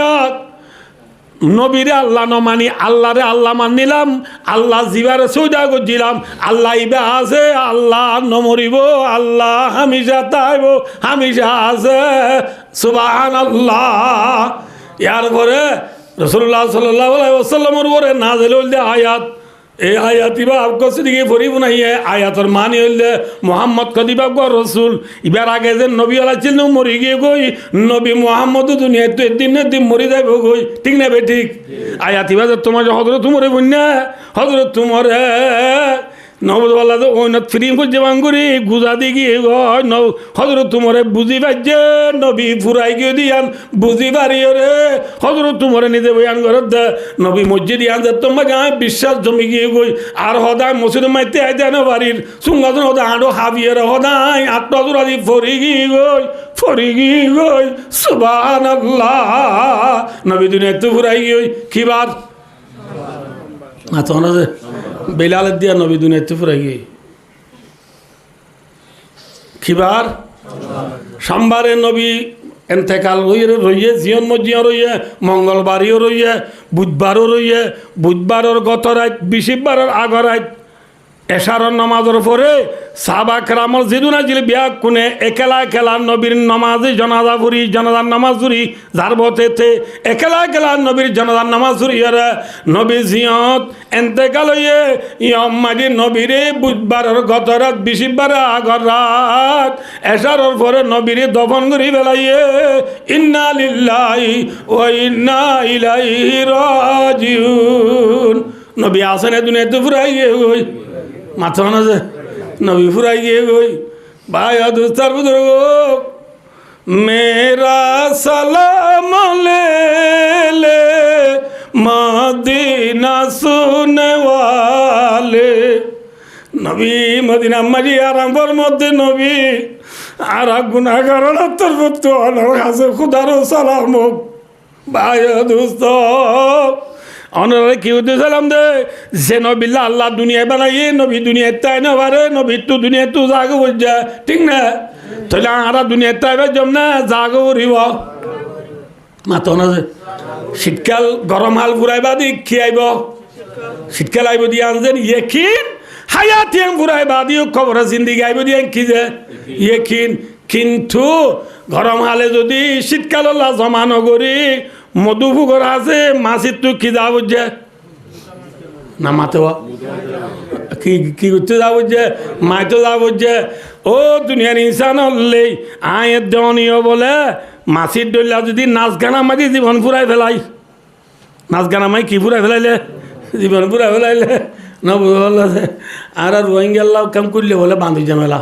নবীরে আল্লাহ ন মানি আল্লাহরে আল্লাহ মানিলাম আল্লাহ জিবারে সৌদা করছিলাম আল্লাহ ইবা আছে আল্লাহ নমরিব আল্লাহ হামিশা তাইব হামিশা আছে সুবহানাল্লাহ ইয়ার পরে রাসূলুল্লাহ সাল্লাল্লাহু আলাইহি ওয়াসাল্লামের উপরে নাযিল হইল আয়াত এই আয়াত ইবা আপকো সিদিকে ফরিব না এই আয়াতের মানে হইল মুহাম্মদ কদিবা গো রাসূল ইবার আগে যে নবী আলা ছিল মরি গিয়ে গই নবী মুহাম্মদ দুনিয়াতে তো একদিন না দিন মরি যাইব গই ঠিক না বে ঠিক আয়াত ইবা যে তোমার হযরত তুমরে বন্যা হযরত তুমরে নবদ বলা তো ওই নত ফ্রি করে বাঙ্গুরি গুজা দি গিয়ে গয় ন হযরত তুমরে বুঝি পাইছে নবী ফুরাই গিয়ে দিয়ান বুঝি পারিও রে হযরত তুমরে নিজে বয়ান করত দে নবী মসজিদ ইয়ান যে তোমার গায় বিশ্বাস জমি গিয়ে গই আর হদায় মসজিদ মাইতে আইতে না বাড়ির সুঙ্গাজন হদা আঁড়ো হাবিয়ে রে হদায় আটটা জোড়াদি ফরি গিয়ে গই সুবহানাল্লাহ নবী দুনিয়া তো ফুরাই গিয়ে কি বার মাথা না যে বেলাল দিয়া নবী দুনিয়াতে ফুরাই গিয়ে খিবার সোমবারে নবী এন্তেকাল রইয়ে জিয়ন মজিয়া রইয়ে মঙ্গলবারও রইয়ে বুধবারও রইয়ে বুধবারের গত রাত বৃহস্পতিবারের আগর রাত এশারের নামাজের পরে সাহাবা কেরামর যেদিন আছিল বিয়া কোনে একেলা নবীর নামাজে জনাজা ফুরি জনাজার নামাজ ফুরি যার বতেতে একেলা নবীর জনাজার নামাজ ফুরি নবী জিয়ত এন্তেকাল হইয়ে ইয়ম্মাদি নবীরে বুধবারের গত রাত বৃহস্পতিবারের আগর রাত এশারের পরে নবীরে দফন করি বেলাইয়ে ইন্না লিল্লাহি ওয়া ইন্না ইলাইহি রাজিউন নবী আসেন দুনিয়াতে ফুরাই গিয়ে গই মাথা না যে নবী ফুরাই গিয়ে গই ভাই দুস্তার বুজুর্গ মেরা সালাম লে মদিনা সুনে ওয়ালে নবী মদিনা মাঝি আরামর মধ্যে নবী আর গুনাহগার তোর পুত্র আমার কাছে খুদারও সালাম ভাই দোস্ত অনরে কি সালাম দে যে নবিল্লা আল্লাহ দুনিয়া বানাইয়ে নবী দুনিয়ার তাই না পারে নবী তো দুনিয়া তো জাগো বুঝা ঠিক না তাহলে আরা দুনিয়ার তাই জম না জাগো উড়িব মাতো না শীতকাল গরম হাল ফুরাইবা দি কি আইব শীতকাল আইব দিয়ে আনছেন ইয়েকিন হায়াতিয়াং ফুরাইবা দিও খবর জিন্দিগি আইব দিয়ে কি যে ইয়েকিন কিন্তু গরম হালে যদি শীতকাল জমা নগরী মধুপুকুর আছে মাছির তো কি যা বুঝছে না মাতে কি কি করতে যা বুঝছে মাই তো যা বুঝছে ও দুনিয়ার ইনসান হলেই আয়ের দেওয়ানিও বলে মাছির ডইলা যদি নাচ গানা মাঝি জীবন ফুরাই ফেলাই নাচ গানা মাই কি ফুরাই ফেলাইলে জীবন ফুরাই ফেলাইলে না বুঝে আর রোহিঙ্গা কাম করলে বলে বান্ধি ঝামেলা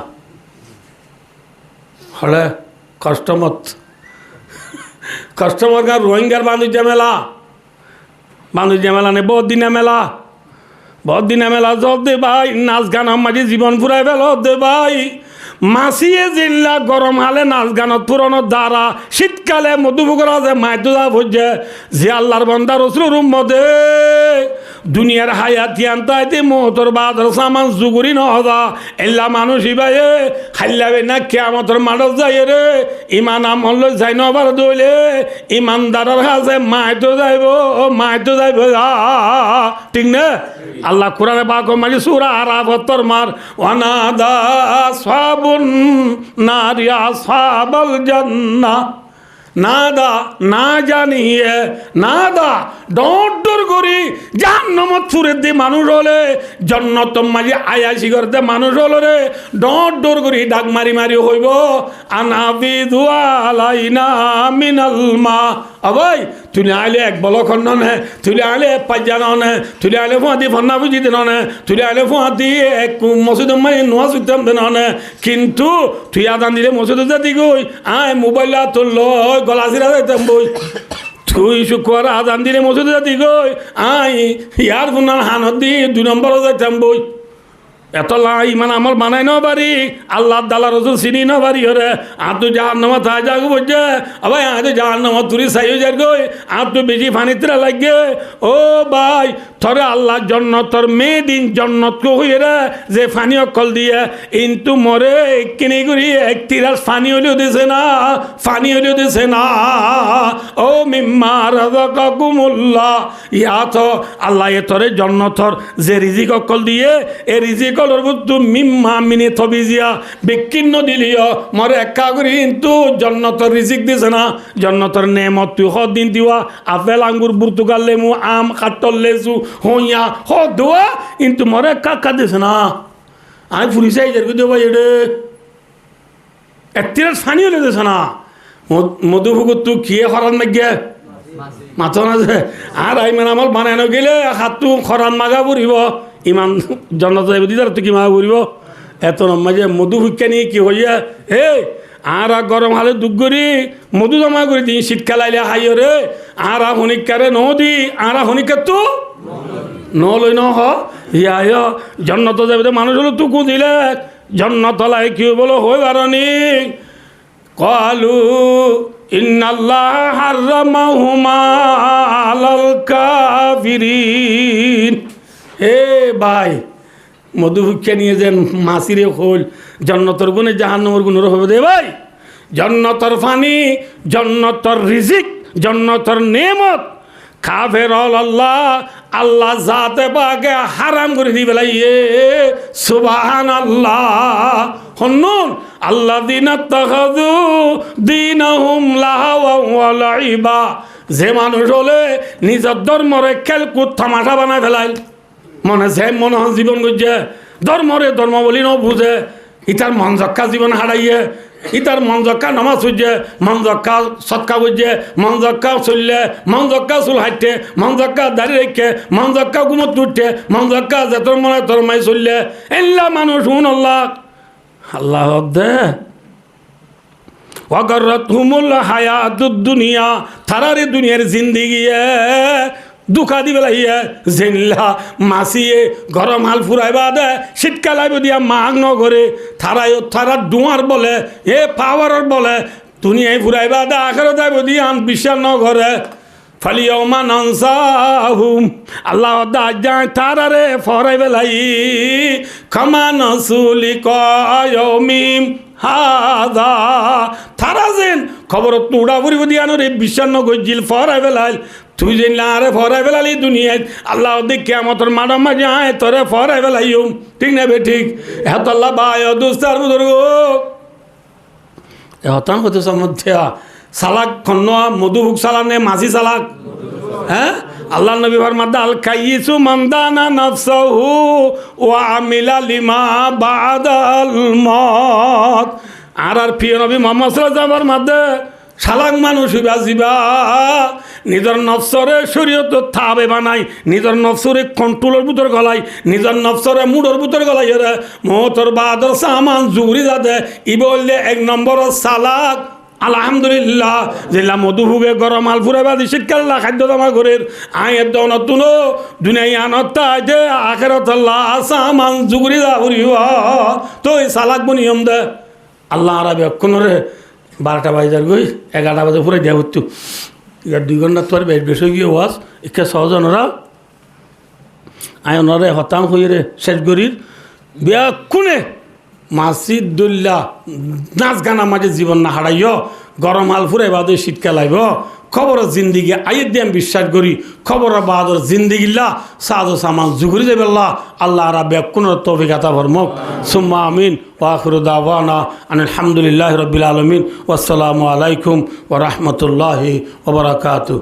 হলে কাস্টমার গান রোহিঙ্গার বান্ধব ঝামেলা নেই বহুত দিনে মেলা জব দে ভাই নাচ গান মাঝে জীবন ফুরাই ফেল দে ভাই মাসিয়ে জিল্লা গরম হালে নাচ গানত পুরনো দ্বারা শীতকালে মধুপুকুর আছে মাইতুদা বুঝছে যে আল্লাহর বন্দা রসুল মধ্যে দুনিয়ার হায়াতি আনতাইতে মোহতর বাদর সামান জুগুরি নহদা এল্লা মানুষ ইবাইয়ে খাইলাবে না কেয়ামতর মাডস যায় রে ইমান আমল যাই নবার দইলে ইমানদারের কাছে মাইতো যাইব ঠিক না আল্লাহ কোরআনে পাক মাঝে সূরা আরাফতর মার ওয়ানাদা সাবুন নারিয়া সাবাল জান্নাহ নাদা না জানিয়ে নাদা ডর করি জাহান্নামত ফুরে দি মানুষ হলে জন্নত মাঝে আয়াসি করতে মানুষ হলো রে ডর করি ডাক মারি হইব আনাবি দুয়ালাইনা মিনাল মা অবই তুলে আইলে এক বলখণ্ড নে তুলে আইলে পাইজান নে তুলে আইলে ফুয়াদি ফন্না বুঝি দিন নে তুলে আইলে ফুয়াদি এক মসজিদ মাই নোয়া সুতাম দিন নে কিন্তু তুই আদান দিলে মসজিদ যাতি গই আয় মোবাইল তুলল গলা চিরা যাইতাম বই তুই শুক্রবার আদান দিলে মসজিদ যাতি গই আই ইয়ার ফোনার হানত দি 2 নম্বর যাইতাম বই এত ইমান আমল বানাই ন পারি আল্লাহ দালা রসুল চিনি ন পারি ওরে আর তুই যার নামা তাই যাগো বুঝছে আবার আজ যার নামা তুরি চাইও যার গই আর তুই বেশি ফানিতরা লাগে ও ভাই থরে আল্লাহ জন্নতর মেয়ে দিন জন্নত হয়ে রে যে ফানি অকল দিয়ে কিন্তু মরে কিনে করি এক তিরাস ফানি হলেও দিছে না ও মিম্মা রাযাকাকুমুল্লাহ ইয়াত আল্লাহ এ তরে জন্নতর যে রিজিক অকল দিয়ে এ রিজিক মিম্মা মিনে থবিজিয়া বিক্ষিন্ন দিলিও মরে একা করি কিন্তু জন্নতর রিজিক দিছে না জন্নতর নেমত তুই দিন দিওয়া আপেল আঙ্গুর পর্তুগাল লেমু আম কাটল লেচু হইয়া দোয়া কিন্তু মরে কাকা দিছে না আমি ফুরি চাই যার দেবো এডে একটির ফানি হলে দিছে না মধুপুকুর তুই কিয়ে হরান মাগিয়া মাথো না যে আর আই মানে আমার বানানো গেলে হাতটো খরান মাগা পড়িব ইমান জন্নত যাইব দিদার তো কি মাগা পড়িব এত মাঝে মধু ভিক্ষা নিয়ে কি হইয়া হে আর গরম হালে দুঃখ করি মধু জমা করে দিই শীতকাল আইলে হাইও রে আর হনিকারে নদী আর হনিকার তো নলই ন ইয়া জন্নত যাবে মানুষ হলো তুকু দিলে জন্নত লাই কি বলো হই বারণি কালু ইন্নাল্লাহ হারামাহুমা আলাল কাফিরিন হে ভাই মধু ভিক্ষা নিয়ে যেন মাসিরে হল জন্নতর গুণে জাহান্নামের গুণের হবে দে ভাই জন্নতর ফানি জন্নতর রিজিক জন্নতর নেমত কাফের আল্লাহ জাতে পাকে হারাম করে দি বেলাইয়ে সুবহানাল্লাহ হন্নুন আল্লাযিনা তাখাযু দীনাহুম লাহওয়া ওয়া লাইবা যে মানুষ হলে নিজের ধর্মরে খেলকুদ তামাশা বানায় ফেলাই মনে জীবন করছে ধর্ম বলি ন বুঝে ইতার মন জক্কা জীবন হারাইয়ে ইতার মন জক্কা নামাজ হইছে মন জক্কা সৎকা বুঝছে মন জক্কা চললে মন জক্কা চুল হাঁটতে মন জক্কা দাড়ি রেখে মন জক্কা গুমত উঠতে মন জক্কা যেতর মনে তোর মাই চললে এল্লা মানুষ শুন আল্লাহ দে ওয়াগাররাতহুমুল হায়াতুদ দুনিয়া তারারে দুনিয়ার জিন্দেগি দুকা দি বেলাইয়া জেনলা মাসিয়ে গরম হাল ফুরাইবা দে শীতকাল আইব দিয়া মাগ নগরে থারা ডুয়ার বলে এ পাওয়ার বলে দুনিয়ায় ফুরাইবা দে আখেরত আইব দিয়া বিশ্বাস নগরে ফালিয়াউমা নানসাহুম আল্লাহ দাজায় তারারে ফরাই বেলাই খামা নসুলি কয়মিম হাদা তারা যেন খবর তুড়া ফুরিব দিয়ানো রে বিশ্বাস নগজিল ফরাই বেলাইল তুই যেন আরে ফরাই বেলালি দুনিয়ায় আল্লাহ দেখ কেমতর মাডা মাঝে আয় তোরে ফরাই বেলাইম ঠিক না বে ঠিক এত আল্লাহ বায় দুস্তার বুজুর্গ হতান হতে মধ্যে সালাক খন্নোয়া মধুভুক সালানে মাসি সালাক হ্যাঁ আল্লাহ নবী ফরমাদ আল কাইয়িসু মানদানা নাফসাহু ওয়া আমিলা লিমা বাদাল মত আর প্রিয় নবী মুহাম্মদ সাল্লাল্লাহু আলাইহি ওয়াসাল্লাম সালাক মানুষ বাজিবা নিজের নফসরে শরীয়ত থাবে বানাই নিজের নফসরে কন্ট্রোলের ভিতর গলাই নিজের নফসরে মুডের ভিতর গলাই রে মতর বাদর সামান জুরি যাতে ই বললে এক নম্বর সালাক আলহামদুলিল্লাহ জেলা মধুভুগে গরম আল ফুরাইবাদি শীতকাল্লা খাদ্য জমা করের আয়ের দৌনত দুনিয়ায় আনতা যে আখেরত আল্লাহ সামান জুগুরি যা ফুরিব তো এই সালাক বনিয়ম দে আল্লাহ আরাবে অক্ষণরে 12টা বাজার গই 11টা বাজে ফুরাই দেওয়া হতো ইয়ার 2 ঘন্টা তোর বেশ হয়ে গিয়ে ওয়াজ একে সহজনরা আয়নরে হতাম হয়ে রে শেষ গরির বিয়া কোনে মাসিদুল্লাহ নাচ গানা মাঝে জীবন না হারাইও গরম হাল ফুরাই বাদে শীতকাল আইব খবর জিন্দিগি আইয়ের দিয়ে আমি বিশ্বাস করি খবর বাদর জিন্দিগিল্লা সাজো সামান জুগুরি যাবেল্লাহ আল্লাহ রাব্বে কোন তৌফিক আতা ফরমাক সুম্মা আমিন ওয়া আখিরু দাওয়ানা আলহামদুলিল্লাহি রাব্বিল আলামিন ওয়াসসালামু আলাইকুম ওয়া রাহমাতুল্লাহি ওয়া বারাকাতুহু।